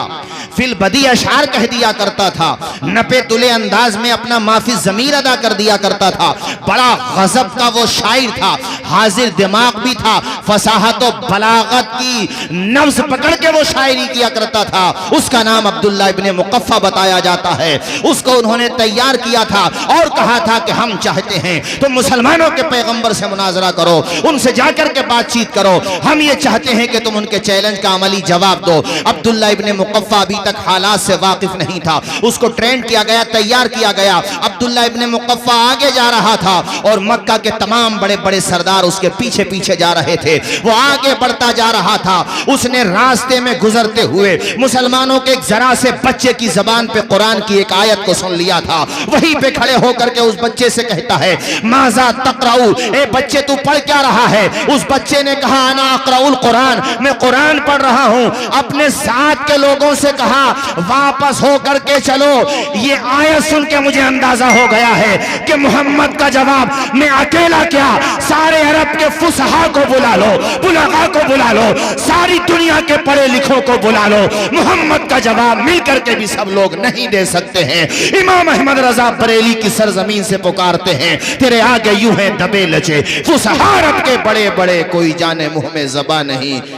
فی البدیع اشعار کہہ دیا کرتا تھا، نپے تلے انداز میں اپنا ما فی الضمیر ادا کر دیا کرتا تھا، بڑا غضب کا وہ شاعر تھا، حاضر دماغ بھی تھا، فصاحت و بلاغت کی نبض پکڑ کے وہ شاعری کیا کرتا تھا. اس کا نام عبداللہ ابن مقفع بتایا جاتا ہے. اس کو انہوں نے تیار کیا تھا اور کہا تھا کہ ہم چاہتے ہیں تم مسلمانوں کے پیغمبر سے مناظرہ کرو، ان سے جا کر کے بات چیت کرو، ہم یہ چاہتے ہیں کہ تم ان کے چیلنج کا عملی جواب دو. عبداللہ ابن مقفع ابھی تک حالات سے واقف نہیں تھا. اس کو ٹرین کیا گیا، تیار کیا گیا. عبداللہ ابن مقفع آگے جا رہا تھا اور مکہ کے تمام بڑے بڑے سردار اس کے پیچھے پیچھے جا رہے تھے. وہ آگے بڑھتا جا رہا تھا. اس نے راستے میں گزرتے ہوئے مسلمانوں کے ایک ذرا سے بچے کی زبان پہ قرآن کی ایک آیت کو سن لیا تھا. وہیں پہ کھڑے ہو کر کے اس بچے سے کہتا ہے ماذا تقرؤ، اے بچے تو پڑھ کیا رہا ہے؟ اس بچے نے کہا انا اقرأ القرآن، میں قرآن پڑھ رہا ہوں. اپنے ساتھ کے لوگوں سے کہا واپس ہو کر کے چلو. یہ آیت سن کے مجھے اندازہ ہو گیا ہے کہ محمد کا جواب میں اکیلا کیا، سارے عرب کے فصحاء کو بلا لو، بلغاء کو بلا لو، ساری دنیا کے پڑھے لکھوں کو بلا لو. محمد کا جواب مل کر کے بھی سب لوگ نہیں دے سکتے ہیں. امام احمد رضا بریلی کی سرزمین سے پکارتے ہیں تیرے آگے یوں ہیں دبے لچے فصحاء عرب کے بڑے بڑے، کوئی جانے منہ میں زبان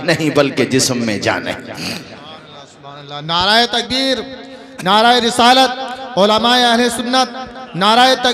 نہیں بلکہ جسم میں جانے. نعرہ تکبیر، نعرہ رسالت، علماء اہل سنت، نعرہ تکبیر.